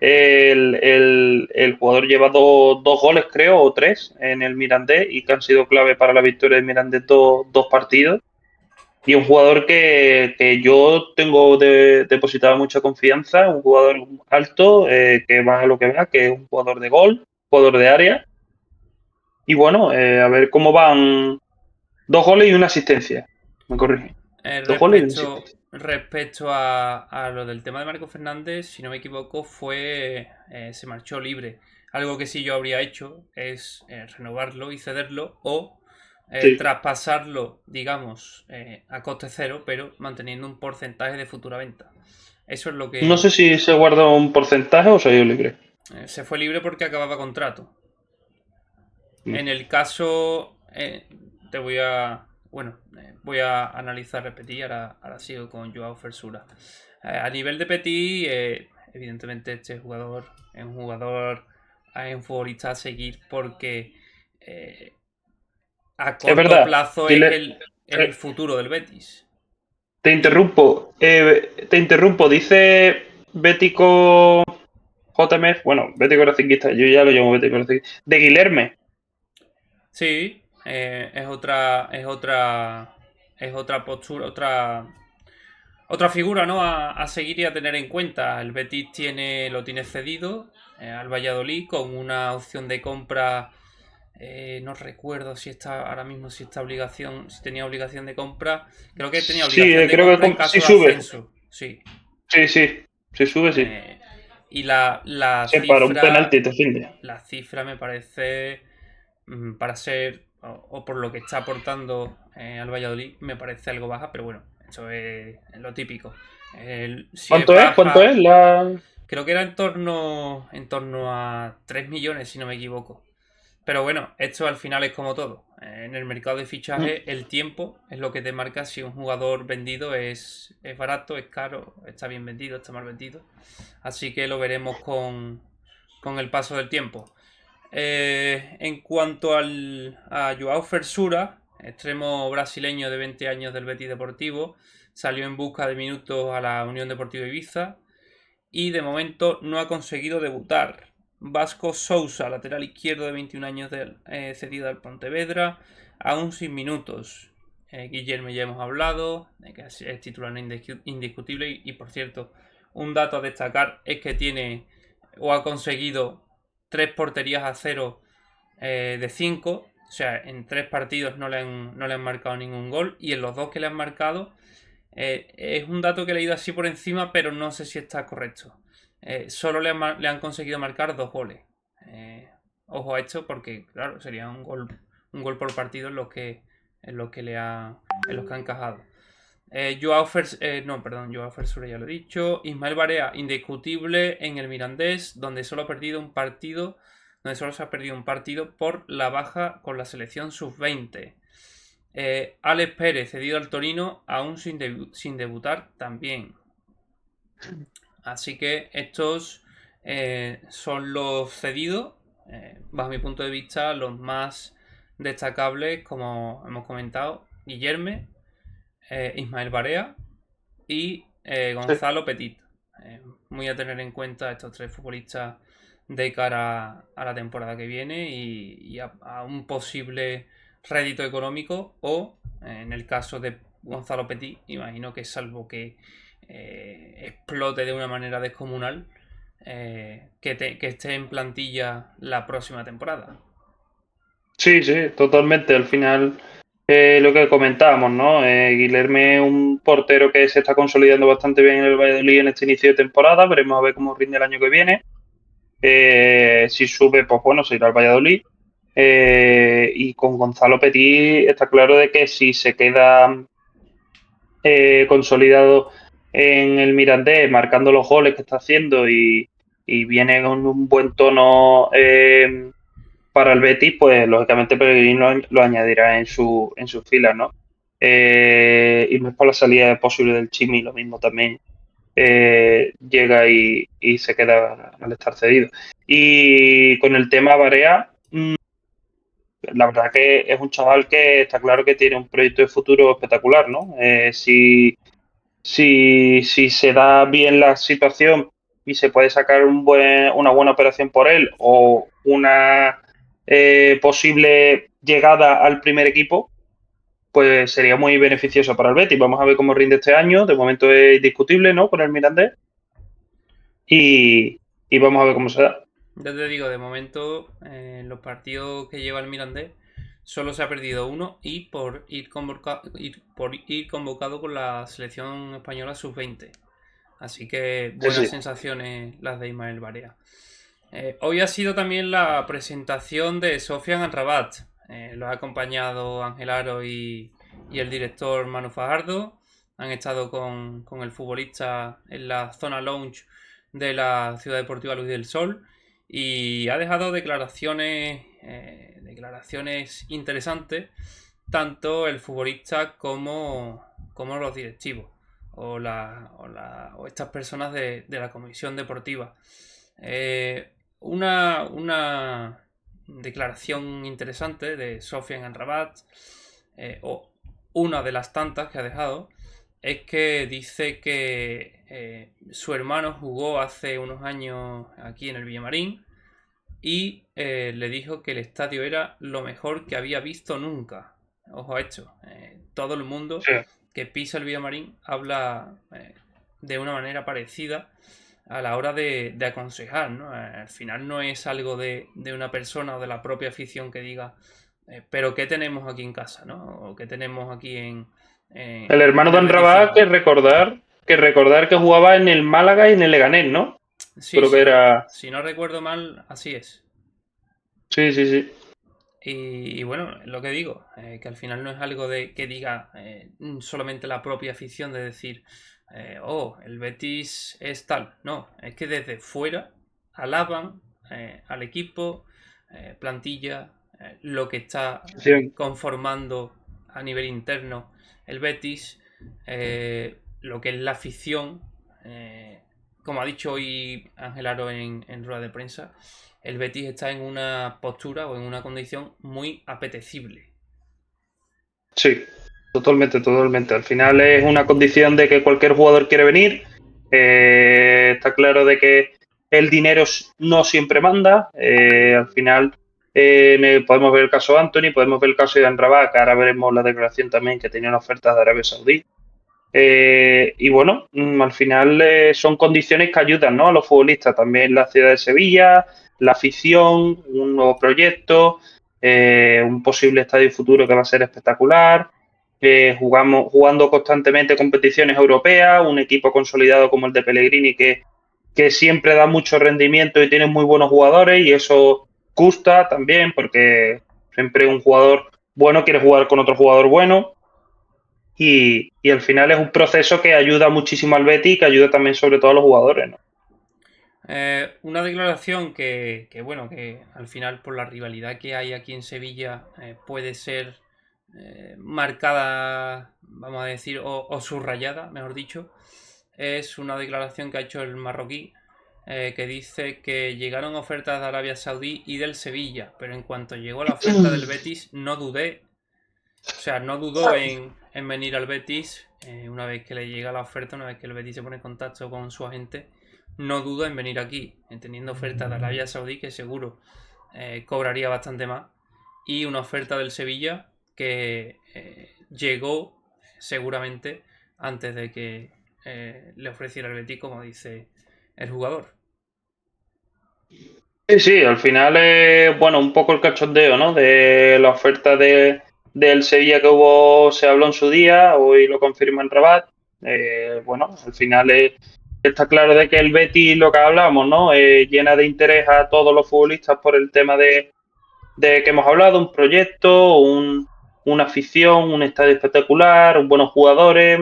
El jugador lleva dos goles, creo, o tres en el Mirandés y que han sido clave para la victoria del Mirandés dos partidos. Y un jugador que yo tengo depositada mucha confianza, un jugador alto, que va a lo que vea, que es un jugador de gol, jugador de área. Y bueno, a ver cómo van. Dos goles y una asistencia. Me corrige. Dos goles y una Respecto, asistencia. respecto a lo del tema de Marco Fernández, si no me equivoco, se marchó libre. Algo que sí yo habría hecho es renovarlo y cederlo o Sí. traspasarlo, digamos, a coste cero, pero manteniendo un porcentaje de futura venta. Eso es lo No que sé si se guarda un porcentaje o se ha ido libre. se fue libre porque acababa contrato. Mm. En el caso, te voy a, bueno, voy a analizar, repetir, ahora sigo con Joao Fersura. A nivel de Petit, evidentemente este jugador es un futbolista a seguir porque eh, a Es corto verdad. plazo es Dile, el futuro del Betis. te Y interrumpo. Te interrumpo. Dice Bético JMF. Bueno, Bético Racinguista. Yo ya lo llamo Bético Racinguista. De Guilherme. sí, es otra postura, otra figura, ¿no? A seguir y a tener en cuenta. El Betis lo tiene cedido al Valladolid con una opción de compra. No recuerdo si está ahora mismo si tenía obligación de compra. Creo que tenía Sí, obligación de creo que compra en sí caso de sube. ascenso. Sí. Sí, sí. Si sube, sí. Eh, y la Sí, para un penalti te finde. la cifra me parece para ser o por lo que está aportando al Valladolid me parece algo baja, pero bueno, eso es lo típico. Si es ¿Cuánto es? ¿Cuánto baja, es la...? creo que era en torno a 3 millones, si no me equivoco. Pero bueno, esto al final es como todo. En el mercado de Mm. fichaje, el tiempo es lo que te marca si un jugador vendido es barato, es caro, está bien vendido, está mal vendido. Así que lo veremos con el paso del tiempo. En cuanto a Joao Fersura, extremo brasileño de 20 años del Betis Deportivo, salió en busca de minutos a la Unión Deportiva Ibiza y de momento no ha conseguido debutar. Vasco Sousa, lateral izquierdo de 21 años cedido al Pontevedra, aún sin minutos. Guillermo ya hemos hablado, de que es titular indiscutible y por cierto, un dato a destacar es que tiene o ha conseguido 3 porterías a 0 de 5. O sea, en 3 partidos no le han marcado ningún gol. Y en los 2 que le han marcado, es un dato que he leído así por encima, pero no sé si está correcto. Solo le han conseguido marcar 2 goles. Ojo a esto porque, claro, sería un gol por partido en los que ha encajado. Joao Fersura ya lo he dicho. Ismael Barea, indiscutible en el Mirandés, donde solo se ha perdido un partido por la baja con la selección sub-20. Alex Pérez, cedido al Torino, aún sin debutar también. Así que estos son los cedidos, bajo mi punto de vista, los más destacables, como hemos comentado, Guillerme, Ismael Barea y Sí. Gonzalo Petit. Muy a tener en cuenta estos 3 futbolistas de cara a la temporada que viene y a un posible rédito económico o, en el caso de Gonzalo Petit, imagino que salvo que explote de una manera descomunal, que esté en plantilla la próxima temporada. Sí, sí, totalmente. Al final, lo que comentábamos, ¿no? Guilherme es un portero que se está consolidando bastante bien en el Valladolid en este inicio de temporada. Veremos a ver cómo rinde el año que viene. Si sube, pues bueno, se irá al Valladolid. Y con Gonzalo Petit está claro de que si se queda consolidado en el Mirandés, marcando los goles que está haciendo y viene con un buen tono para el Betis, pues lógicamente Pellegrini lo añadirá en sus filas, ¿no? y más por la salida posible del Chimi, lo mismo también llega y se queda al estar cedido. Y con el tema Barea, la verdad que es un chaval que está claro que tiene un proyecto de futuro espectacular, ¿no? Si se da bien la situación y se puede sacar una buena operación por él o una posible llegada al primer equipo, pues sería muy beneficioso para el Betis. Vamos a ver cómo rinde este año. De momento es indiscutible, ¿no? Con el Mirandés. Y vamos a ver cómo se da. Ya te digo, de momento, en los partidos que lleva el Mirandés, solo se ha perdido uno y por ir convocado con la selección española sub-20. Así que buenas sensaciones las de Ismael Barea. Hoy ha sido también la presentación de Sofian Amrabat. Lo ha acompañado Ángel Aro y el director Manu Fajardo. Han estado con el futbolista en la zona lounge de la Ciudad Deportiva Luis del Sol y ha dejado declaraciones interesantes, tanto el futbolista como los directivos o estas personas de la comisión deportiva. Una declaración interesante de Sofian Amrabat, o una de las tantas que ha dejado, es que dice que su hermano jugó hace unos años aquí en el Villamarín y le dijo que el estadio era lo mejor que había visto nunca. Ojo a esto, todo el mundo que pisa el Villamarín habla de una manera parecida a la hora de aconsejar, ¿no? Al final no es algo de una persona o de la propia afición que diga, pero ¿qué tenemos aquí en casa, ¿no? O ¿qué tenemos aquí el hermano de Amrabat, que recordar que jugaba en el Málaga y en el Leganés, ¿no? Sí, creo que era... si no recuerdo mal, así es. Sí. Y bueno, lo que digo, que al final no es algo de que diga solamente la propia afición de decir, el Betis es tal. No, es que desde fuera alaban al equipo, plantilla, lo que está conformando a nivel interno el Betis, lo que es la afición, como ha dicho hoy Ángel Aro en rueda de prensa, el Betis está en una postura o en una condición muy apetecible. Sí, totalmente. Al final es una condición de que cualquier jugador quiere venir. Está claro de que el dinero no siempre manda. Al final podemos ver el caso de Anthony, podemos ver el caso de Amrabat, que ahora veremos la declaración también que tenía una oferta de Arabia Saudí. Y bueno, al final son condiciones que ayudan, ¿no?, a los futbolistas. También la ciudad de Sevilla, la afición, un nuevo proyecto, un posible estadio futuro que va a ser espectacular. Jugando constantemente competiciones europeas, un equipo consolidado como el de Pellegrini que siempre da mucho rendimiento y tiene muy buenos jugadores, y eso gusta también porque siempre un jugador bueno quiere jugar con otro jugador bueno. Y al final es un proceso que ayuda muchísimo al Betis y que ayuda también sobre todo a los jugadores, ¿no? Una declaración que al final por la rivalidad que hay aquí en Sevilla puede ser marcada, vamos a decir, o subrayada, mejor dicho. Es una declaración que ha hecho el marroquí, que dice que llegaron ofertas de Arabia Saudí y del Sevilla, pero en cuanto llegó la oferta del Betis no dudó en venir al Betis. Una vez que le llega la oferta, una vez que el Betis se pone en contacto con su agente, no duda en venir aquí, teniendo oferta de Arabia Saudí, que seguro cobraría bastante más, y una oferta del Sevilla que llegó seguramente antes de que le ofreciera el Betis, como dice el jugador. Sí, al final es, bueno, un poco el cachondeo, ¿no?, de la oferta del Sevilla que se habló en su día, hoy lo confirma en Rabat. Bueno, al final está claro de que el Betis, lo que hablamos, ¿no?, llena de interés a todos los futbolistas por el tema de que hemos hablado, un proyecto, una afición, un estadio espectacular, buenos jugadores.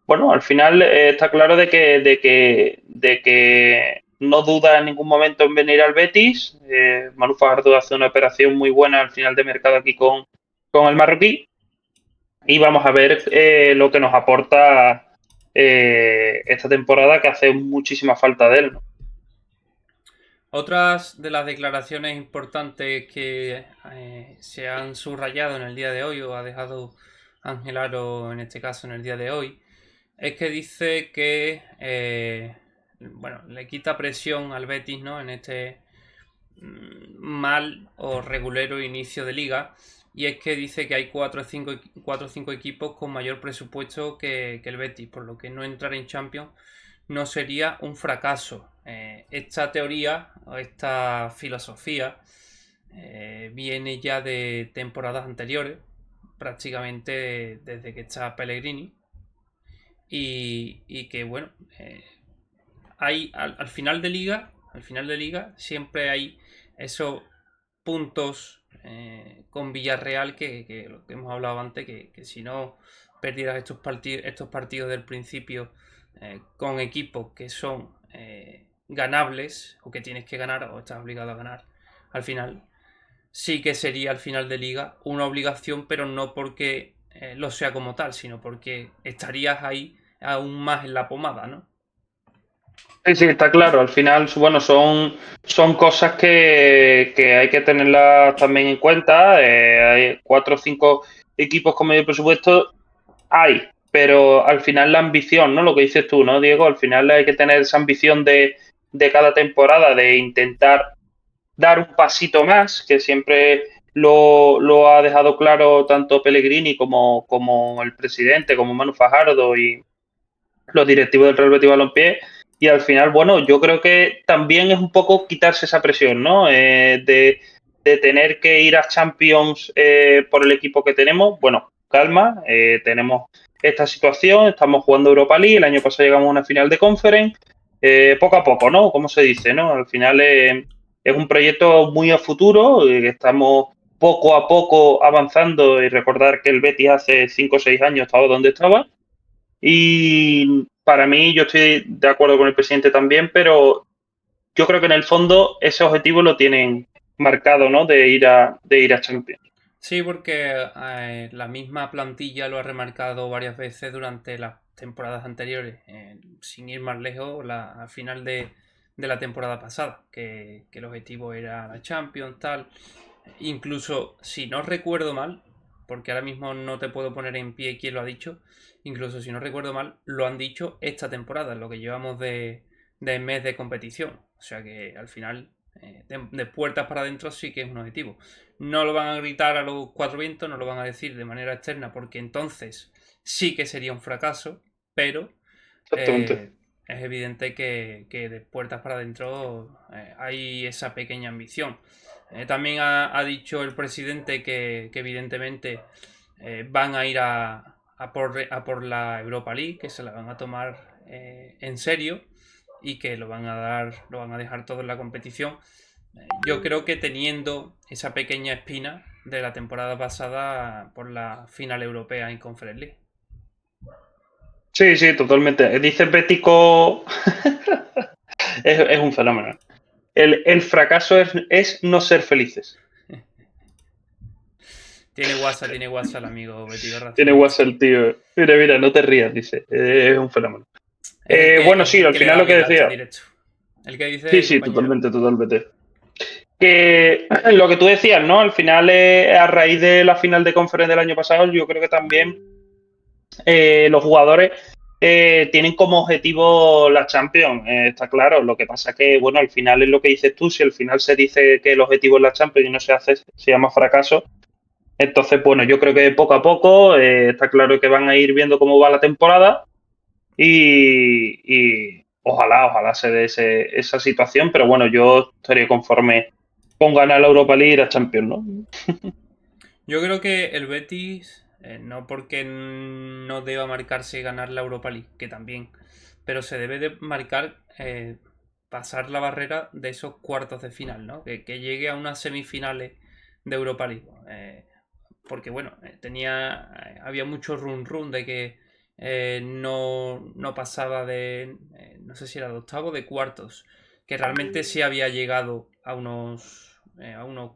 Bueno, al final está claro de que no duda en ningún momento en venir al Betis. Manu Fajardo hace una operación muy buena al final de mercado aquí con el marroquí. y vamos a ver lo que nos aporta esta temporada, que hace muchísima falta de él, ¿no? Otras de las declaraciones importantes que se han subrayado en el día de hoy, o ha dejado Ángel Aro en este caso en el día de hoy, es que dice que bueno, le quita presión al Betis, ¿no? En este mal o regulero inicio de liga. Y es que dice que hay 4 o 5 equipos con mayor presupuesto que el Betis, por lo que no entrar en Champions no sería un fracaso. Esta teoría o esta filosofía viene ya de temporadas anteriores, prácticamente desde que está Pellegrini. Y que bueno, hay al final de liga, siempre hay esos puntos con Villarreal que lo que hemos hablado antes, que si no perdieras estos partidos del principio con equipos que son ganables o que tienes que ganar o estás obligado a ganar al final, sí que sería al final de liga una obligación, pero no porque lo sea como tal, sino porque estarías ahí aún más en la pomada, ¿no? Sí, sí, está claro. Al final, bueno, son cosas que hay que tenerlas también en cuenta. Hay 4 o 5 equipos con medio presupuesto, hay, pero al final la ambición, ¿no? Lo que dices tú, ¿no, Diego? Al final hay que tener esa ambición de cada temporada, de intentar dar un pasito más, que siempre lo ha dejado claro tanto Pellegrini como el presidente, como Manu Fajardo y los directivos del Real Betis Balompié. Y al final, bueno, yo creo que también es un poco quitarse esa presión, ¿no? De tener que ir a Champions por el equipo que tenemos. Bueno, calma, tenemos esta situación, estamos jugando Europa League, el año pasado llegamos a una final de Conference, poco a poco, ¿no? Como se dice, ¿no? Al final es un proyecto muy a futuro, que estamos poco a poco avanzando, y recordar que el Betis hace 5 o 6 años estaba donde estaba. Y para mí, yo estoy de acuerdo con el presidente también, pero yo creo que en el fondo ese objetivo lo tienen marcado, ¿no? De ir a Champions. Sí, porque la misma plantilla lo ha remarcado varias veces durante las temporadas anteriores, sin ir más lejos, al final de la temporada pasada, que el objetivo era la Champions, tal. Incluso, si no recuerdo mal, porque ahora mismo no te puedo poner en pie quién lo ha dicho, incluso si no recuerdo mal, lo han dicho esta temporada, lo que llevamos de mes de competición. O sea que al final, de puertas para adentro sí que es un objetivo. No lo van a gritar a los 4 vientos, no lo van a decir de manera externa, porque entonces sí que sería un fracaso, pero Exactamente. es evidente que de puertas para adentro hay esa pequeña ambición. También ha dicho el presidente que evidentemente van a ir a por la Europa League, que se la van a tomar en serio y que lo van a dejar todo en la competición. Yo creo que teniendo esa pequeña espina de la temporada pasada por la final europea en Conference League. Sí, sí, totalmente. Dice Bético, es un fenómeno. El fracaso es no ser felices. Tiene WhatsApp el amigo Betty Gorra, Tiene tiene WhatsApp. WhatsApp el tío. Mira, mira, no te rías, dice. Es un fenómeno. Es el que, Bueno, es sí, el al que le final da lo que vida a este decía. directo. El que dice Sí, el sí, compañero. totalmente, totalmente. Que lo que tú decías, ¿no? Al final, a raíz de la final de conferencia del año pasado, yo creo que también los jugadores tienen como objetivo la Champions, está claro. Lo que pasa que, bueno, al final es lo que dices tú, si al final se dice que el objetivo es la Champions y no se hace, se llama fracaso. Entonces, bueno, yo creo que poco a poco está claro que van a ir viendo cómo va la temporada y ojalá se dé esa situación, pero bueno, yo estaría conforme con ganar la Europa League y la Champions, ¿no? Yo creo que el Betis, no porque no deba marcarse ganar la Europa League, que también, pero se debe de marcar pasar la barrera de esos cuartos de final, ¿no? Que llegue a unas semifinales de Europa League. Porque bueno, había mucho run run de que no pasaba no sé si era de octavo o de cuartos, que realmente sí había llegado a unos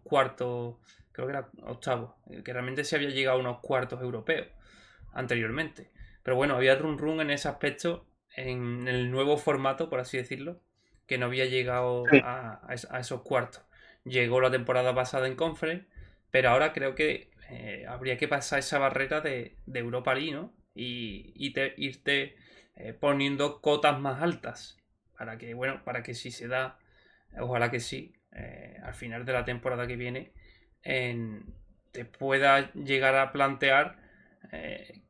cuartos, creo que era octavo, que realmente sí había llegado a unos cuartos europeos. anteriormente. Pero bueno, había run run en ese aspecto, en el nuevo formato, por así decirlo, que no había llegado Sí. a esos cuartos. Llegó la temporada pasada en Conference, pero ahora creo que habría que pasar esa barrera de Europa League, ¿no? Y irte poniendo cotas más altas. Para que, bueno, para que si se da, ojalá que sí, al final de la temporada que viene, te pueda llegar a plantear eh,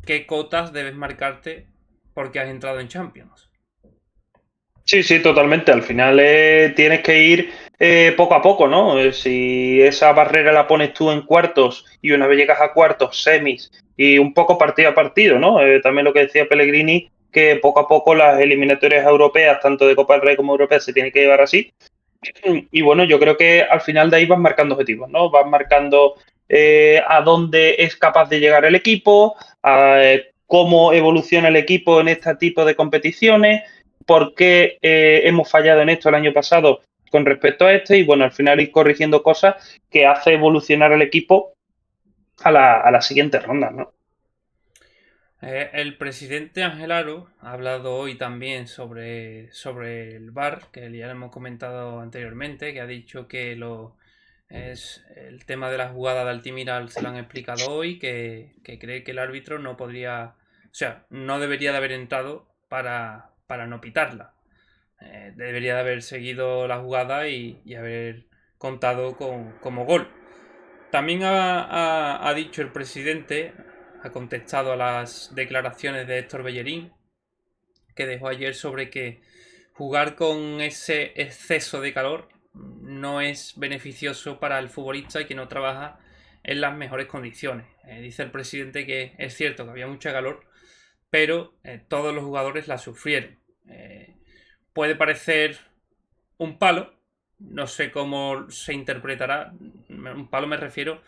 qué cotas debes marcarte porque has entrado en Champions. Sí, sí, totalmente. Al final tienes que ir poco a poco, ¿no? Si esa barrera la pones tú en cuartos y una vez llegas a cuartos, semis y un poco partido a partido, ¿no? También lo que decía Pellegrini, que poco a poco las eliminatorias europeas, tanto de Copa del Rey como europeas, se tienen que llevar así. Y bueno, yo creo que al final de ahí vas marcando objetivos, ¿no? Vas marcando a dónde es capaz de llegar el equipo, a cómo evoluciona el equipo en este tipo de competiciones, por qué hemos fallado en esto el año pasado con respecto a este, y bueno, al final ir corrigiendo cosas que hace evolucionar el equipo a la siguiente ronda, ¿no? El presidente Ángel Aro ha hablado hoy también sobre el VAR, que ya lo hemos comentado anteriormente, que ha dicho que es el tema de la jugada de Altimira se lo han explicado hoy, que cree que el árbitro no podría, o sea, no debería de haber entrado para no pitarla. Debería de haber seguido la jugada y haber contado como gol. También ha dicho el presidente, ha contestado a las declaraciones de Héctor Bellerín, que dejó ayer sobre que jugar con ese exceso de calor no es beneficioso para el futbolista y que no trabaja en las mejores condiciones. Dice el presidente que es cierto que había mucha calor, pero todos los jugadores la sufrieron. Puede parecer un palo, no sé cómo se interpretará, un palo me refiero,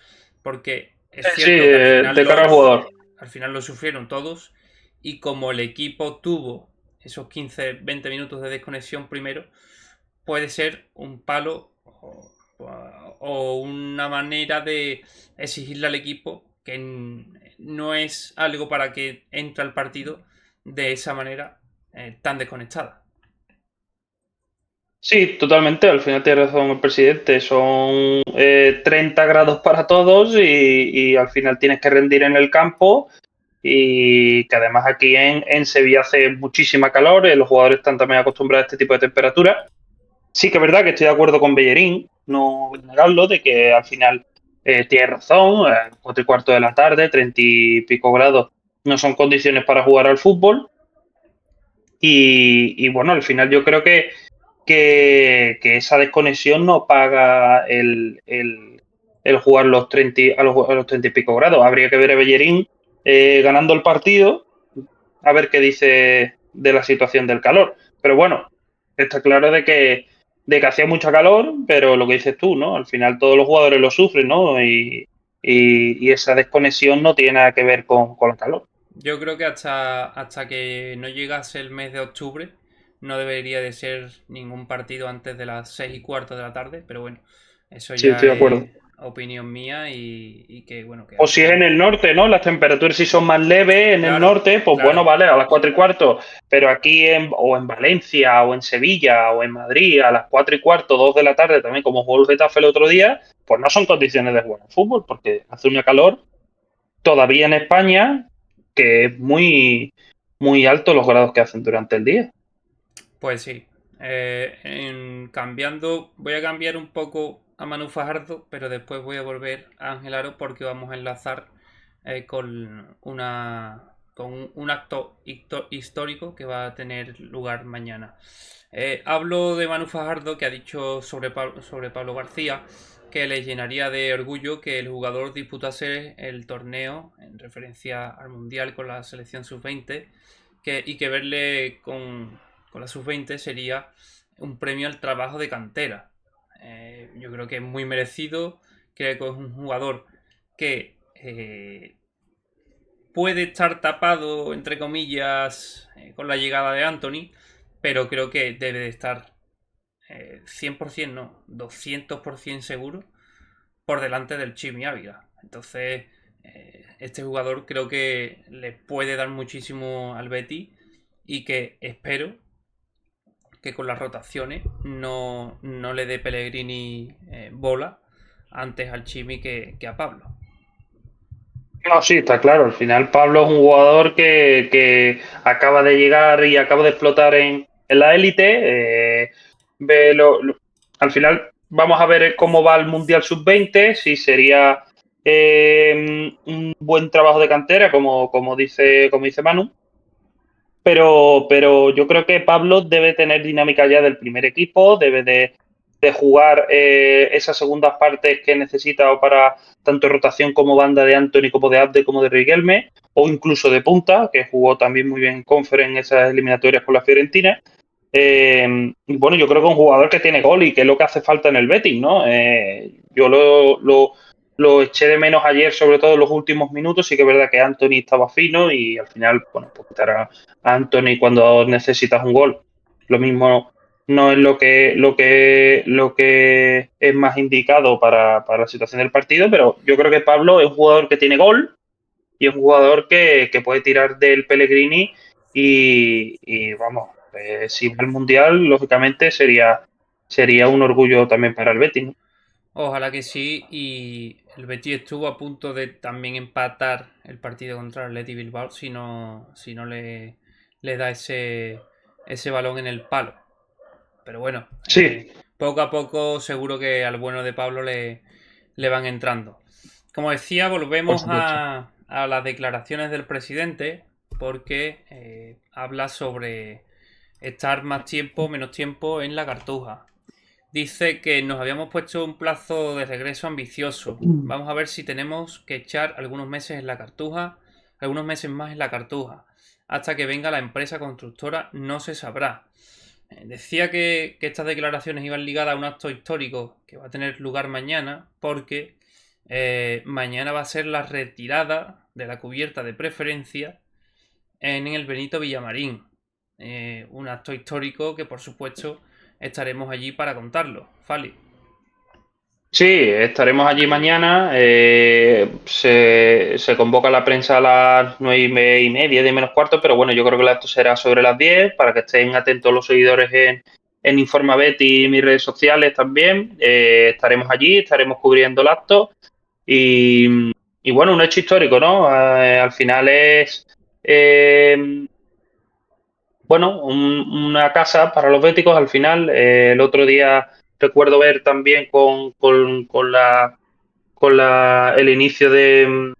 porque es Sí, cierto que de cara al jugador. al final lo sufrieron todos y como el equipo tuvo esos 15-20 minutos de desconexión primero, puede ser un palo o una manera de exigirle al equipo que no es algo para que entre al partido de esa manera tan desconectada. Sí, totalmente. Al final tiene razón el presidente. Son 30 grados para todos y al final tienes que rendir en el campo y que además aquí en Sevilla hace muchísima calor, los jugadores están también acostumbrados a este tipo de temperatura. Sí que es verdad que estoy de acuerdo con Bellerín, no voy a negarlo, de que al final tiene razón, 4:15 de la tarde, 30 y pico grados, no son condiciones para jugar al fútbol. Y bueno, al final yo creo que esa desconexión no paga el jugar los 30, a los 30 y pico grados. Habría que ver a Bellerín ganando el partido, a ver qué dice de la situación del calor. Pero bueno, está claro de que hacía mucha calor, pero lo que dices tú, ¿no? Al final todos los jugadores lo sufren, ¿no? Y esa desconexión no tiene nada que ver con el calor. Yo creo que hasta que no llegase el mes de octubre no debería de ser ningún partido antes de las 6:15 de la tarde, pero bueno, eso Sí, ya estoy de es acuerdo. opinión mía y que bueno, que O al si es en final... el norte, ¿no? Las temperaturas si son más leves en el Claro, norte, pues bueno, claro, vale, a las 4:15. Pero aquí o en Valencia, o en Sevilla, o en Madrid, a las 4:15, 2 de la tarde, también como jugó el Getafe el otro día, pues no son condiciones de jugar al fútbol, porque hace una calor todavía en España que es muy alto los grados que hacen durante el día. pues sí. Voy a cambiar un poco a Manu Fajardo, pero después voy a volver a Ángel Aro porque vamos a enlazar con un acto histórico que va a tener lugar mañana. Hablo de Manu Fajardo, que ha dicho sobre Pablo García que le llenaría de orgullo que el jugador disputase el torneo en referencia al Mundial con la selección sub-20 y que verle con la sub-20 sería un premio al trabajo de cantera. Yo creo que es muy merecido, creo que es un jugador que puede estar tapado, entre comillas, con la llegada de Anthony, pero creo que debe de estar 100%, no, 200% seguro por delante del Chimi Ávila. Entonces, Este jugador creo que le puede dar muchísimo al Betis y que espero que con las rotaciones no le dé Pellegrini bola antes al Chimi que a Pablo. No, sí, está claro. Al final Pablo es un jugador que acaba de llegar y acaba de explotar en la élite. Ve al final vamos a ver cómo va el Mundial Sub-20, si sería un buen trabajo de cantera, como dice Manu. Pero yo creo que Pablo debe tener dinámica ya del primer equipo, debe de jugar esas segundas partes que necesita o para tanto rotación como banda de Anthony, como de Abde, como de Riquelme, o incluso de punta, que jugó también muy bien en Conference en esas eliminatorias con la Fiorentina. Y bueno, yo creo que es un jugador que tiene gol y que es lo que hace falta en el Betis, ¿no? Yo lo eché de menos ayer, sobre todo en los últimos minutos. Sí que es verdad que Anthony estaba fino y al final, bueno, pues estará Anthony cuando necesitas un gol. Lo mismo no es lo que es más indicado para la situación del partido, pero yo creo que Pablo es un jugador que tiene gol y es un jugador que puede tirar del Pellegrini y vamos, si va al Mundial, lógicamente sería un orgullo también para el Betis, ¿no? Ojalá que sí. Y el Betis estuvo a punto de también empatar el partido contra el Athletic Bilbao si no le da ese balón en el palo. Pero bueno, Sí, poco a poco seguro que al bueno de Pablo le van entrando. Como decía, por volvemos supuesto. a las declaraciones del presidente porque habla sobre estar más tiempo, menos tiempo en la Cartuja. Dice que nos habíamos puesto un plazo de regreso ambicioso. Vamos a ver si tenemos que echar algunos meses en la Cartuja, algunos meses más en la Cartuja. Hasta que venga la empresa constructora no se sabrá. Decía que estas declaraciones iban ligadas a un acto histórico que va a tener lugar mañana porque mañana va a ser la retirada de la cubierta de preferencia en el Benito Villamarín. Un acto histórico que por supuesto estaremos allí para contarlo. Fali. Sí, estaremos allí mañana. Se convoca la prensa a las 9:30, 10 menos cuarto, pero bueno, yo creo que el acto será sobre las 10 para que estén atentos los seguidores en Informa Betty y mis redes sociales también. Estaremos allí, estaremos cubriendo el acto y bueno, un hecho histórico, ¿no? Al final es, eh, bueno, una casa para los béticos. Al final, el otro día recuerdo ver también el inicio de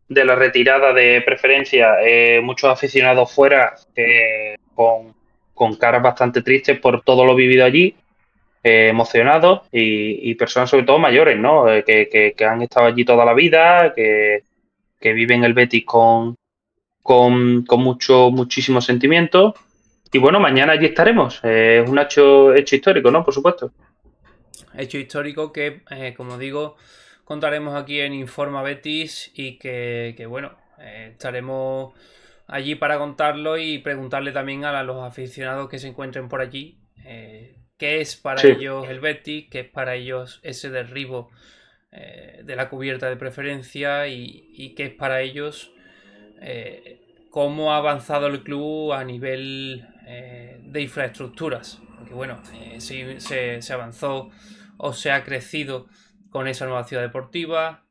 la retirada de preferencia, muchos aficionados fuera con caras bastante tristes por todo lo vivido allí, emocionados y personas sobre todo mayores, ¿no? Que han estado allí toda la vida, que viven el Betis con muchísimo sentimiento. Y bueno, mañana allí estaremos. Es un hecho histórico, ¿no? Por supuesto. Hecho histórico que, como digo, contaremos aquí en Informa Betis y que bueno, estaremos allí para contarlo y preguntarle también a los aficionados que se encuentren por allí qué es para Sí, ellos el Betis, qué es para ellos ese derribo de la cubierta de preferencia y qué es para ellos cómo ha avanzado el club a nivel de infraestructuras. Porque bueno, sí, se avanzó o se ha crecido con esa nueva ciudad deportiva.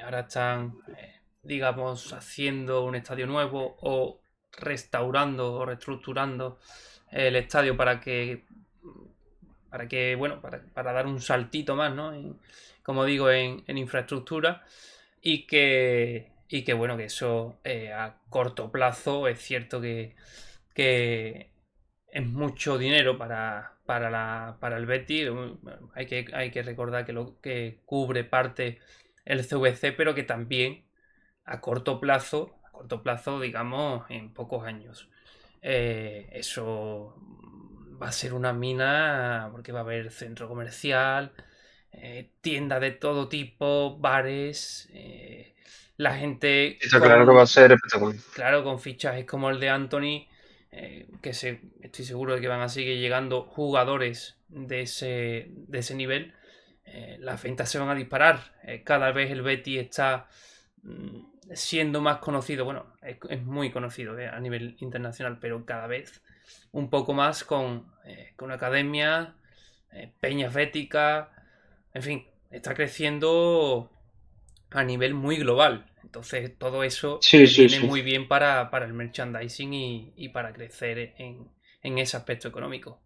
Ahora están, digamos, haciendo un estadio nuevo o restaurando o reestructurando el estadio para que bueno, para dar un saltito más, ¿no? Como digo, en infraestructura y que bueno, que eso a corto plazo es cierto que es mucho dinero para el Betis. Hay que recordar que lo que cubre parte el CVC, pero que también a corto plazo, digamos, en pocos años. Eso va a ser una mina porque va a haber centro comercial, tiendas de todo tipo, bares, la gente está claro que va a ser espectacular. claro, con fichajes como el de Anthony, estoy seguro de que van a seguir llegando jugadores de ese nivel. Las ventas se van a disparar. Cada vez el Betis está siendo más conocido, bueno, es muy conocido a nivel internacional, pero cada vez un poco más con academias, peñas béticas, en fin, está creciendo a nivel muy global. Entonces todo eso Sí, le sí, viene sí. muy bien para el merchandising y para crecer en ese aspecto económico.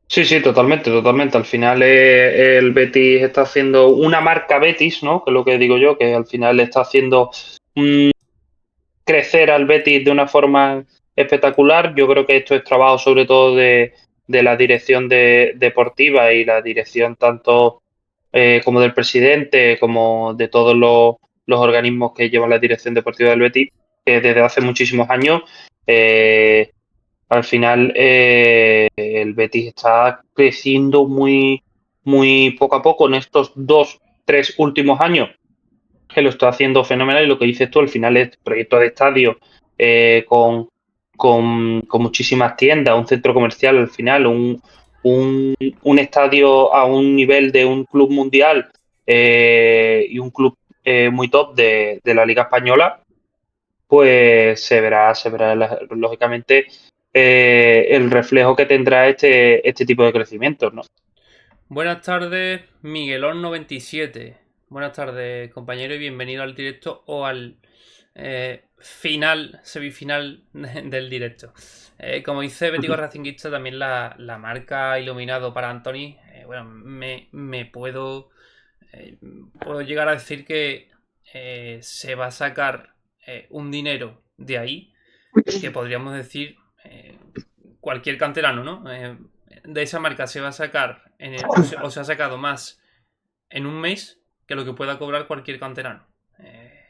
Sí, sí, totalmente, totalmente. Al final el Betis está haciendo una marca Betis, ¿no? Que es lo que digo yo, que al final está haciendo crecer al Betis de una forma espectacular. Yo creo que esto es trabajo sobre todo de la dirección deportiva y la dirección tanto como del presidente, como de todos los organismos que llevan la dirección deportiva del Betis, que desde hace muchísimos años. eh, Al final, el Betis está creciendo muy, muy poco a poco en estos 2, 3 últimos años, que lo está haciendo fenomenal. Y lo que dices tú, al final es proyecto de estadio con muchísimas tiendas, un centro comercial al final, un estadio a un nivel de un club mundial y un club muy top de la Liga Española, pues se verá lógicamente el reflejo que tendrá este tipo de crecimientos, ¿no? Buenas tardes, Miguelón97. Buenas tardes, compañero, y bienvenido al directo o al semifinal del directo. Como dice Bético Racinguista, también la marca iluminado para Anthony. Bueno, me puedo llegar a decir que se va a sacar un dinero de ahí que podríamos decir cualquier canterano, ¿no? De esa marca se va a sacar o se ha sacado más en un mes que lo que pueda cobrar cualquier canterano.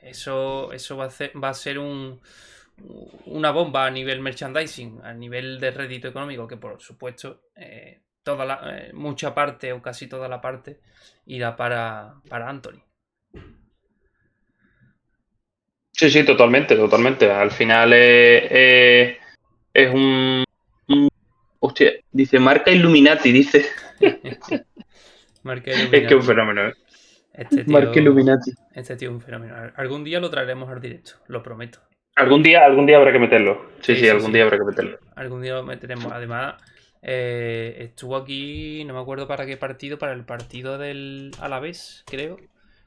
Eso va a ser una bomba a nivel merchandising, a nivel de rédito económico, que por supuesto mucha parte o casi toda la parte irá para Anthony. Sí, sí, totalmente, totalmente. Al final es hostia, dice marca Illuminati, dice. Marca Es que es un Illuminati. fenómeno, ¿eh? Este Marca tío, Illuminati. este tío es un fenómeno. Algún día lo traeremos al directo, lo prometo. Algún día habrá que meterlo. Sí, Sí, sí, sí, algún sí. día habrá que meterlo. Algún día lo meteremos. Además, estuvo aquí, no me acuerdo para qué partido, para el partido del Alavés, creo,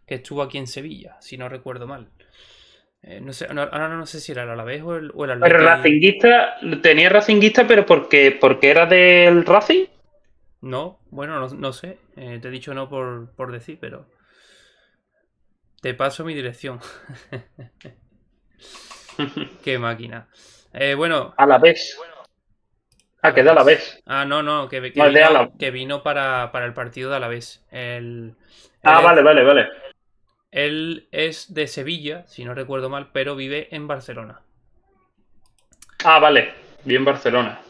que estuvo aquí en Sevilla, si no recuerdo mal. No sé, ahora no sé si era el Alavés o el Pero Atleti. Racinguista, tenía Racinguista, pero porque era del Racing. No, bueno, no sé. Te he dicho no por decir, pero te paso mi dirección. Qué máquina. Bueno, A la vez. Que da a la Alavés. vez. Ah, no, No, es de Álava. que vino para el partido de Alavés. Él Ah, vale, es, vale, vale. él es de Sevilla, si no recuerdo mal, pero vive en Barcelona. Ah, vale. Bien Barcelona.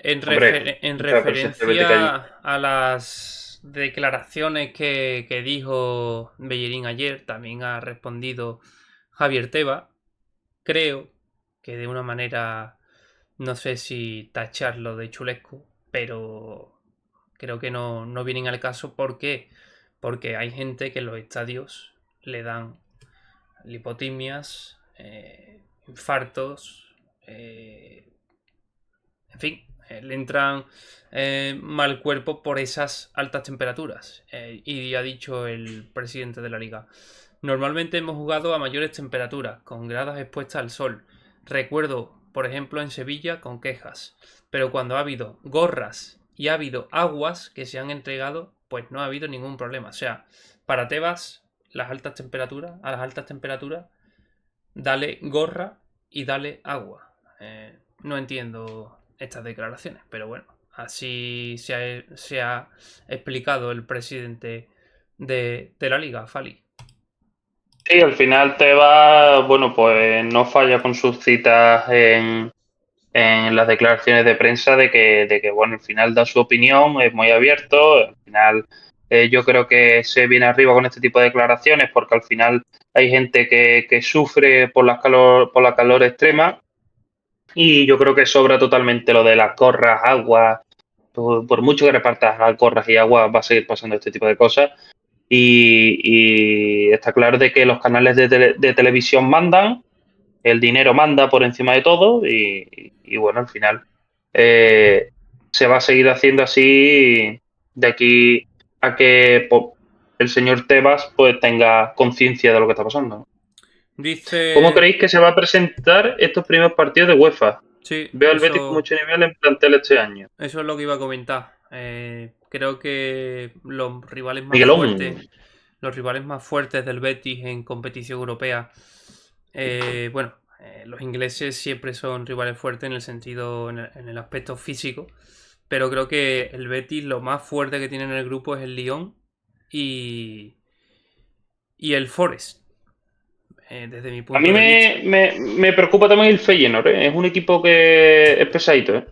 Hombre, En mucha presencia bética allí. referencia a las declaraciones que dijo Bellerín ayer, también ha respondido Javier Tebas. Creo que de una manera, no sé si tacharlo de chulesco, pero creo que no vienen al caso. ¿Por qué? Porque hay gente que en los estadios le dan lipotimias, infartos, en fin, le entran mal cuerpo por esas altas temperaturas. Y ha dicho el presidente de la liga: normalmente hemos jugado a mayores temperaturas, con gradas expuestas al sol. Recuerdo, por ejemplo, en Sevilla con quejas. Pero cuando ha habido gorras y ha habido aguas que se han entregado, pues no ha habido ningún problema. O sea, para Tebas, a las altas temperaturas, dale gorra y dale agua. No entiendo estas declaraciones, pero bueno, así se ha explicado el presidente de la liga, Fali. Sí, al final te va, bueno, pues no falla con sus citas en las declaraciones de prensa de que, bueno, al final da su opinión, es muy abierto, al final yo creo que se viene arriba con este tipo de declaraciones porque al final hay gente que sufre por la calor extrema y yo creo que sobra totalmente lo de las gorras, agua, por mucho que repartas gorras y agua va a seguir pasando este tipo de cosas. y está claro de que los canales de televisión mandan, el dinero manda por encima de todo y bueno, al final eh, se va a seguir haciendo así de aquí a que el señor Tebas pues tenga conciencia de lo que está pasando, ¿no? ¿Cómo Dice, creéis que se va a presentar estos primeros partidos de UEFA? sí, Veo al Betis con mucho nivel en plantel este año. eso es lo que iba a comentar. Creo que Miguelón. los rivales más fuertes del Betis en competición europea, bueno, los ingleses siempre son rivales fuertes en el sentido, en el aspecto físico, pero creo que el Betis lo más fuerte que tiene en el grupo es el Lyon y, y el Forest, desde mi A punto mí de vista. me preocupa también el Feyenoord, ¿eh? Es un equipo que es pesadito, ¿eh?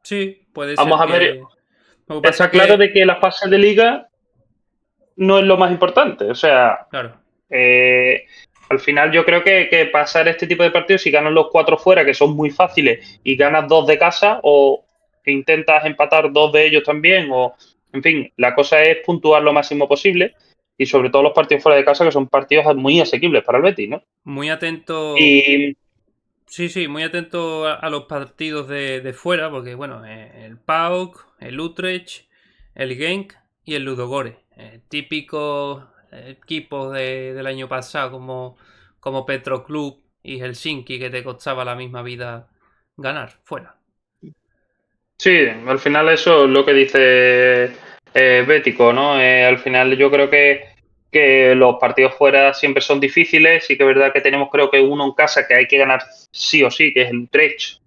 Sí, puede Vamos ser a ver, que... Lo que pasa es está claro que, de que la fase de liga no es lo más importante. O sea, claro, eh, al final yo creo que pasar este tipo de partidos, si ganas los cuatro fuera, que son muy fáciles, y ganas dos de casa, o intentas empatar dos de ellos también, o en fin, la cosa es puntuar lo máximo posible, y sobre todo los partidos fuera de casa, que son partidos muy asequibles para el Betis, ¿no? muy atento. Y Sí, sí, muy atento a los partidos de fuera, porque bueno, el PAOK, el Utrecht, el Genk y el Ludogorets, típicos equipos del año pasado como Petroclub y Helsinki, que te costaba la misma vida ganar fuera. sí, al final eso es lo que dice Bético, ¿no? Al final yo creo que los partidos fuera siempre son difíciles. Sí que es verdad que tenemos creo que uno en casa que hay que ganar sí o sí, que es el Utrecht,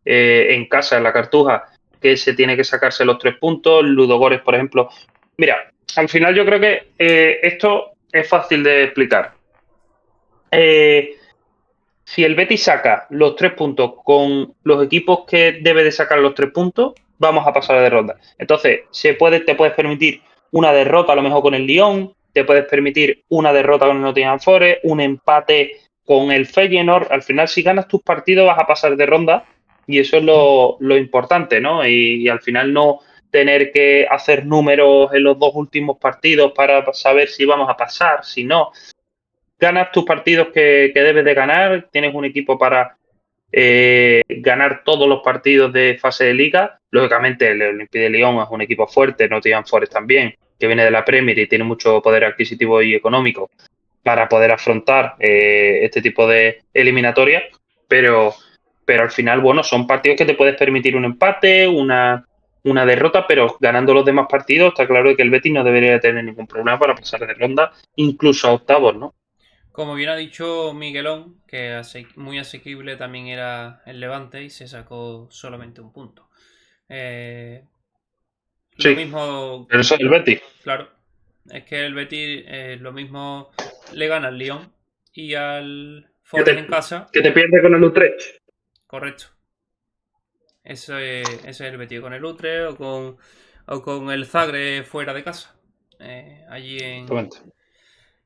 en casa, en la Cartuja, que se tiene que sacarse los 3 puntos. Ludogores, por ejemplo. Mira, al final yo creo que esto es fácil de explicar. Eh, si el Betis saca los 3 puntos con los equipos que debe de sacar los 3 puntos, vamos a pasar de ronda. Entonces, te puedes permitir una derrota a lo mejor con el Lyon, te puedes permitir una derrota con el Nottingham Forest, un empate con el Feyenoord. Al final, si ganas tus partidos, vas a pasar de ronda y eso es lo importante, ¿no? Y al final no tener que hacer números en los dos últimos partidos para saber si vamos a pasar, si no ganas tus partidos que debes de ganar, tienes un equipo para ganar todos los partidos de fase de liga. Lógicamente, el Olympique de Lyon es un equipo fuerte, Nottingham Forest también, que viene de la Premier y tiene mucho poder adquisitivo y económico para poder afrontar este tipo de eliminatorias, pero, pero al final, bueno, son partidos que te puedes permitir un empate, una derrota, pero ganando los demás partidos, está claro que el Betis no debería tener ningún problema para pasar de ronda, incluso a octavos, ¿no? Como bien ha dicho Miguelón, que muy asequible también era el Levante y se sacó solamente un punto. Eh, lo Sí, mismo, pero eso es el Betis. claro, es que el Betis lo mismo le gana al Lyon y al Que Forest en te, casa, que te pierdes con el Utrecht. correcto. Ese es el Betis con el Utre o con el Zagre fuera de casa. Allí en. Exactamente.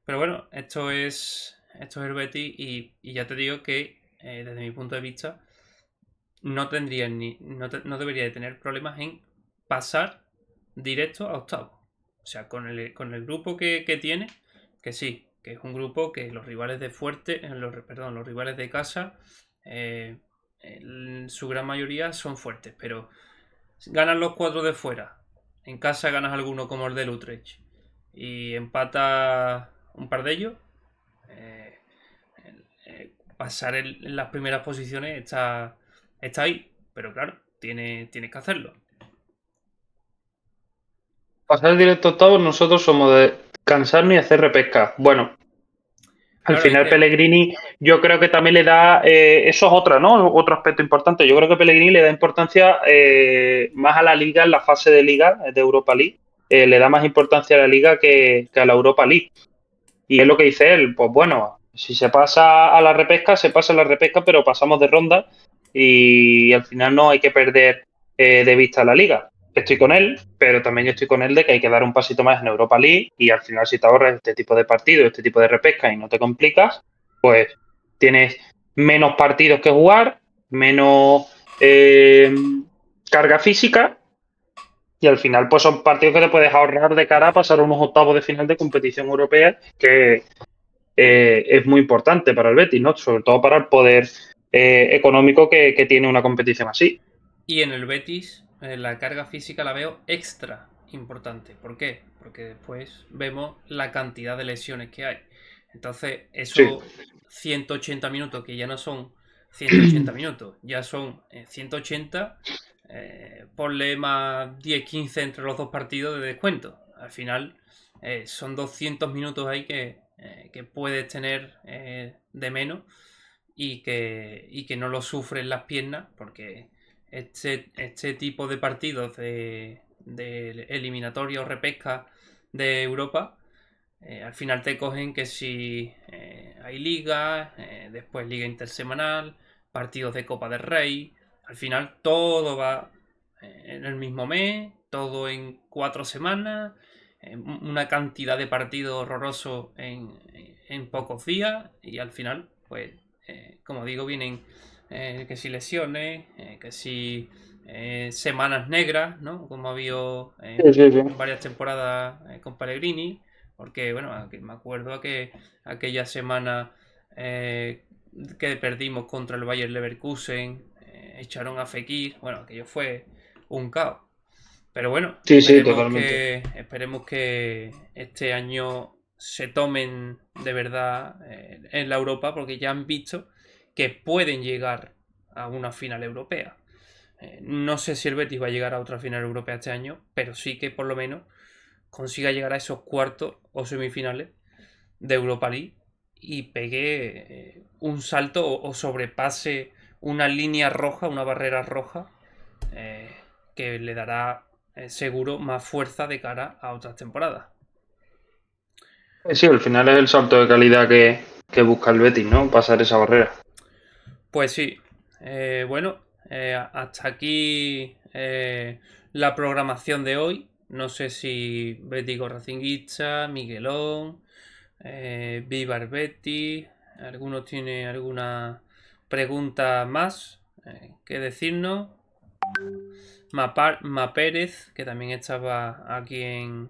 Pero bueno, esto es el Betis y ya te digo que desde mi punto de vista no tendría no debería de tener problemas en pasar directo a octavos. O sea, con el grupo que tiene, que sí, que es un grupo que los rivales de fuerte, perdón, los rivales de casa, eh, su gran mayoría son fuertes, pero ganan los cuatro de fuera. En casa ganas alguno como el del Utrecht y empata un par de ellos. eh, Pasar en las primeras posiciones está ahí, pero claro, tienes que hacerlo. Pasar directo a octavos, nosotros somos de cansarnos y hacer repesca. Bueno, al Claro, es final que Pellegrini yo creo que también le da, eso es otra, ¿no? Otro aspecto importante. Yo creo que Pellegrini le da importancia más a la liga, en la fase de liga de Europa League. Le da más importancia a la liga que a la Europa League. Y es lo que dice él, pues bueno, si se pasa a la repesca, se pasa a la repesca, pero pasamos de ronda y al final no hay que perder de vista la liga. Estoy con él, pero también estoy con él de que hay que dar un pasito más en Europa League y al final si te ahorras este tipo de partidos, este tipo de repesca y no te complicas, pues tienes menos partidos que jugar, menos carga física Y al final, pues son partidos que te puedes ahorrar de cara a pasar unos octavos de final de competición europea, que es muy importante para el Betis, ¿no? Sobre todo para el poder económico que tiene una competición así. Y en el Betis, la carga física la veo extra importante. ¿Por qué? Porque después vemos la cantidad de lesiones que hay. Entonces, Sí, esos 180 minutos, que ya no son 180 minutos, ya son 180, ponle más 10-15 entre los dos partidos de descuento. Al final, son 200 minutos ahí que puedes tener de menos y que no lo sufren las piernas, porque este tipo de partidos de eliminatoria o repesca de Europa, al final te cogen que si hay liga, después liga intersemanal, partidos de Copa del Rey, al final todo va en el mismo mes, todo en 4 semanas, una cantidad de partidos horrorosos en pocos días y al final, pues, como digo, vienen que si lesiones, que si semanas negras, ¿no? Como ha habido sí, sí, sí. en varias temporadas con Pellegrini, porque, bueno, me acuerdo que aquella semana que perdimos contra el Bayer Leverkusen, echaron a Fekir, bueno, aquello fue un caos. Pero bueno, Sí, sí, totalmente. esperemos que este año se tomen de verdad en la Europa, porque ya han visto que pueden llegar a una final europea. No sé si el Betis va a llegar a otra final europea este año, pero sí que por lo menos consiga llegar a esos cuartos o semifinales de Europa League y pegue un salto o sobrepase una línea roja, una barrera roja, eh, que le dará seguro más fuerza de cara a otras temporadas. Sí, al final es el salto de calidad que busca el Betis, ¿no? Pasar esa barrera. Pues sí, bueno, hasta aquí la programación de hoy. No sé si Bético Racinguista, Miguelón, Vivar Betty, alguno tiene alguna pregunta más que decirnos. Ma Pérez, que también estaba aquí en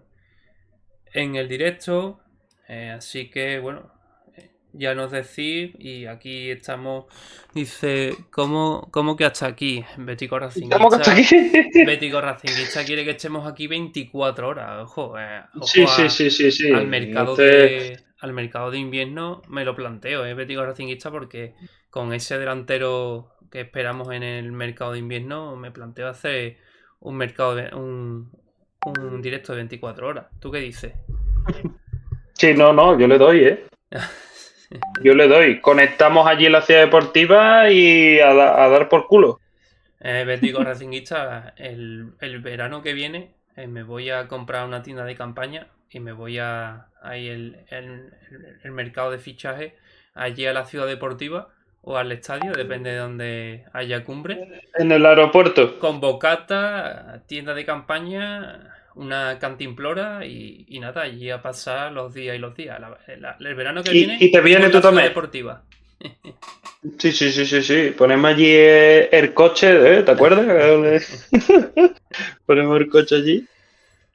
el directo. Así que, bueno, ya nos decís. Y aquí estamos. Dice, ¿cómo que hasta aquí? Bético ¿Estamos hasta aquí? Racinguista. Bético Racinguista quiere que estemos aquí 24 horas. Ojo, Sí, ojo sí, sí, sí, sí. al mercado de invierno me lo planteo, Bético Racinguista, porque con ese delantero que esperamos en el mercado de invierno, me planteo hacer un mercado un directo de 24 horas. ¿Tú qué dices? Sí, no, no, yo le doy, ¿eh? Yo le doy. Conectamos allí en la ciudad deportiva y a dar por culo. Bético Racinguista, el verano que viene me voy a comprar una tienda de campaña y me voy a ahí el mercado de fichaje allí a la ciudad deportiva o al estadio, depende de donde haya cumbre. En el aeropuerto. Con bocata, tienda de campaña, una cantimplora y nada, allí a pasar los días y los días. El verano que viene Y te vivo viene en tú la ciudad también. deportiva. Sí, sí, sí, sí, sí. Ponemos allí el coche, ¿te acuerdas? Ponemos el coche allí.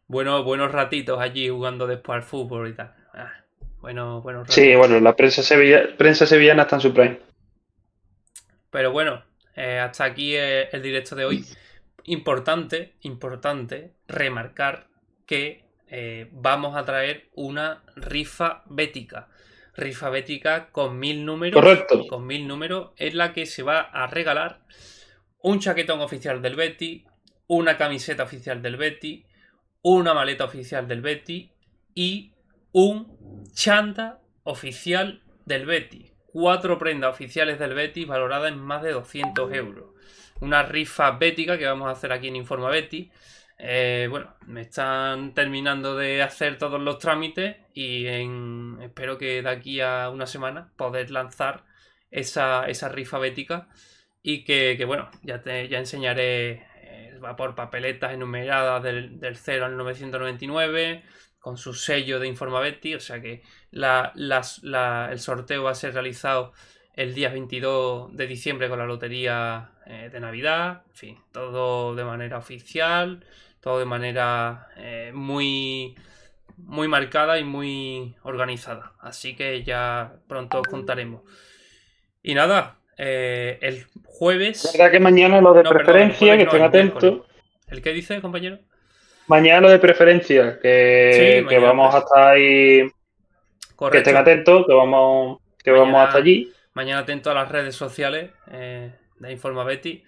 Buenos ratitos allí jugando después al fútbol y tal. Buenos Sí, ratitos. bueno, la prensa sevillana está en su prime. Pero bueno, hasta aquí el directo de hoy. Importante remarcar que vamos a traer una rifa bética. Rifa bética con 1000 números. Correcto. Con 1000 números es la que se va a regalar un chaquetón oficial del Betis, una camiseta oficial del Betis, una maleta oficial del Betis y un chanda oficial del Betis. 4 prendas oficiales del Betis valoradas en más de 200 euros. Una rifa bética que vamos a hacer aquí en Informa Betis. Bueno, me están terminando de hacer todos los trámites y espero que de aquí a una semana poder lanzar esa rifa bética y bueno, ya enseñaré, va por papeletas enumeradas del 0 al 999 con su sello de Informa Betty, o sea que el sorteo va a ser realizado el día 22 de diciembre con la lotería de Navidad, en fin, todo de manera oficial, todo de manera muy, muy marcada y muy organizada. Así que ya pronto os contaremos. Y nada, el jueves... Es verdad que mañana lo de No, perdón, el preferencia, jueves que no, estén el miércoles. atentos. ¿El qué dice, compañero? Mañana lo de preferencia, Sí, que mañana. vamos a estar ahí, que estén Correcto. atentos, que vamos hasta Mañana, allí. mañana atento a las redes sociales de Informa Betty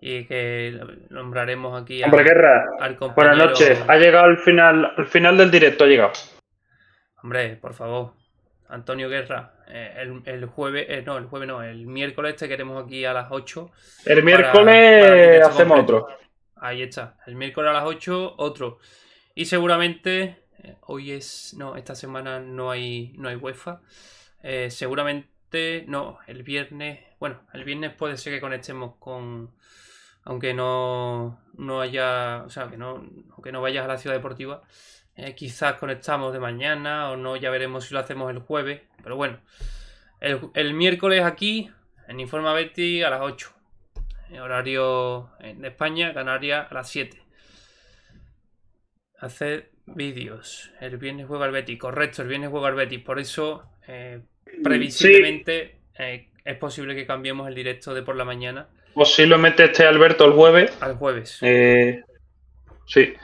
y que nombraremos aquí Hombre, Guerra, al buenas noches. compañero. Ha llegado al final del directo, ha llegado. Hombre, por favor, Antonio Guerra, el jueves, no, el jueves no, el miércoles te queremos aquí a las 8 El para el miércoles directo hacemos completo. otro. Ahí está, el miércoles a las 8 otro. Y seguramente, hoy es, no, esta semana no hay UEFA. Seguramente, no, el viernes, bueno, el viernes puede ser que conectemos con, aunque no haya, o sea, aunque no vayas a la ciudad deportiva, quizás conectamos de mañana o no, ya veremos si lo hacemos el jueves. Pero bueno, el miércoles aquí, en Informa Betty a las 8. Horario de España, Canarias a las 7. Hacer vídeos. El viernes juega el Betis. Correcto, el viernes juega el Betis. Por eso, Sí, previsiblemente, es posible que cambiemos el directo de por la mañana posiblemente esté Alberto el jueves. al jueves. Sí.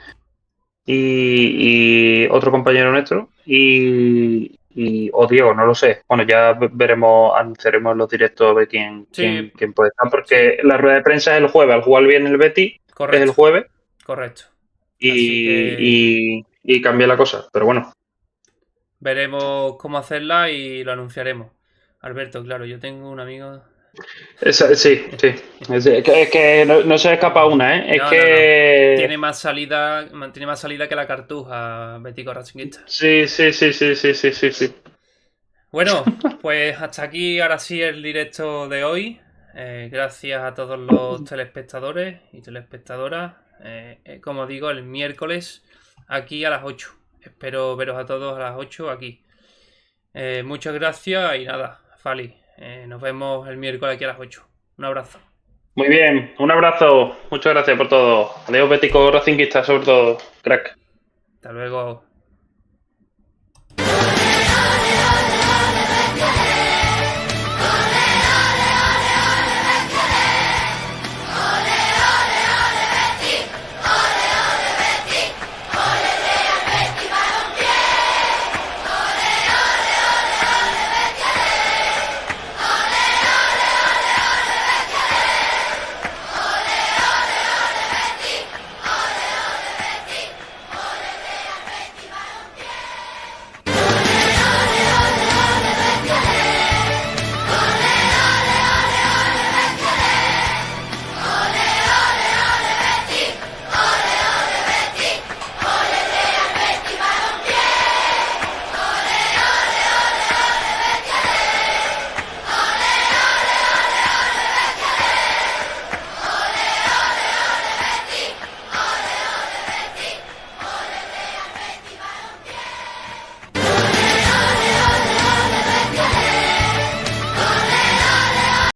Y otro compañero nuestro. O Diego, no lo sé. Bueno, ya veremos, anunciaremos los directos a ver Sí, quién puede estar, sí, porque la rueda de prensa es el jueves. Al jugar bien el Betis es el correcto, jueves correcto. Así que y cambia la cosa. Pero bueno, veremos cómo hacerla y lo anunciaremos. Alberto, claro, yo tengo un amigo. sí. Es que no se escapa una, ¿eh? Es No. que... Tiene más salida que la cartuja, Betico Racinguista. Sí. Bueno, pues hasta aquí ahora sí el directo de hoy. Gracias a todos los telespectadores y telespectadoras. Como digo, el miércoles aquí a las 8. Espero veros a todos a las 8 aquí. Muchas gracias y nada, Fali. Nos vemos el miércoles aquí a las 8. Un abrazo. Muy bien, un abrazo. Muchas gracias por todo. Adiós, Bético Racinguista, sobre todo. Crack. Hasta luego.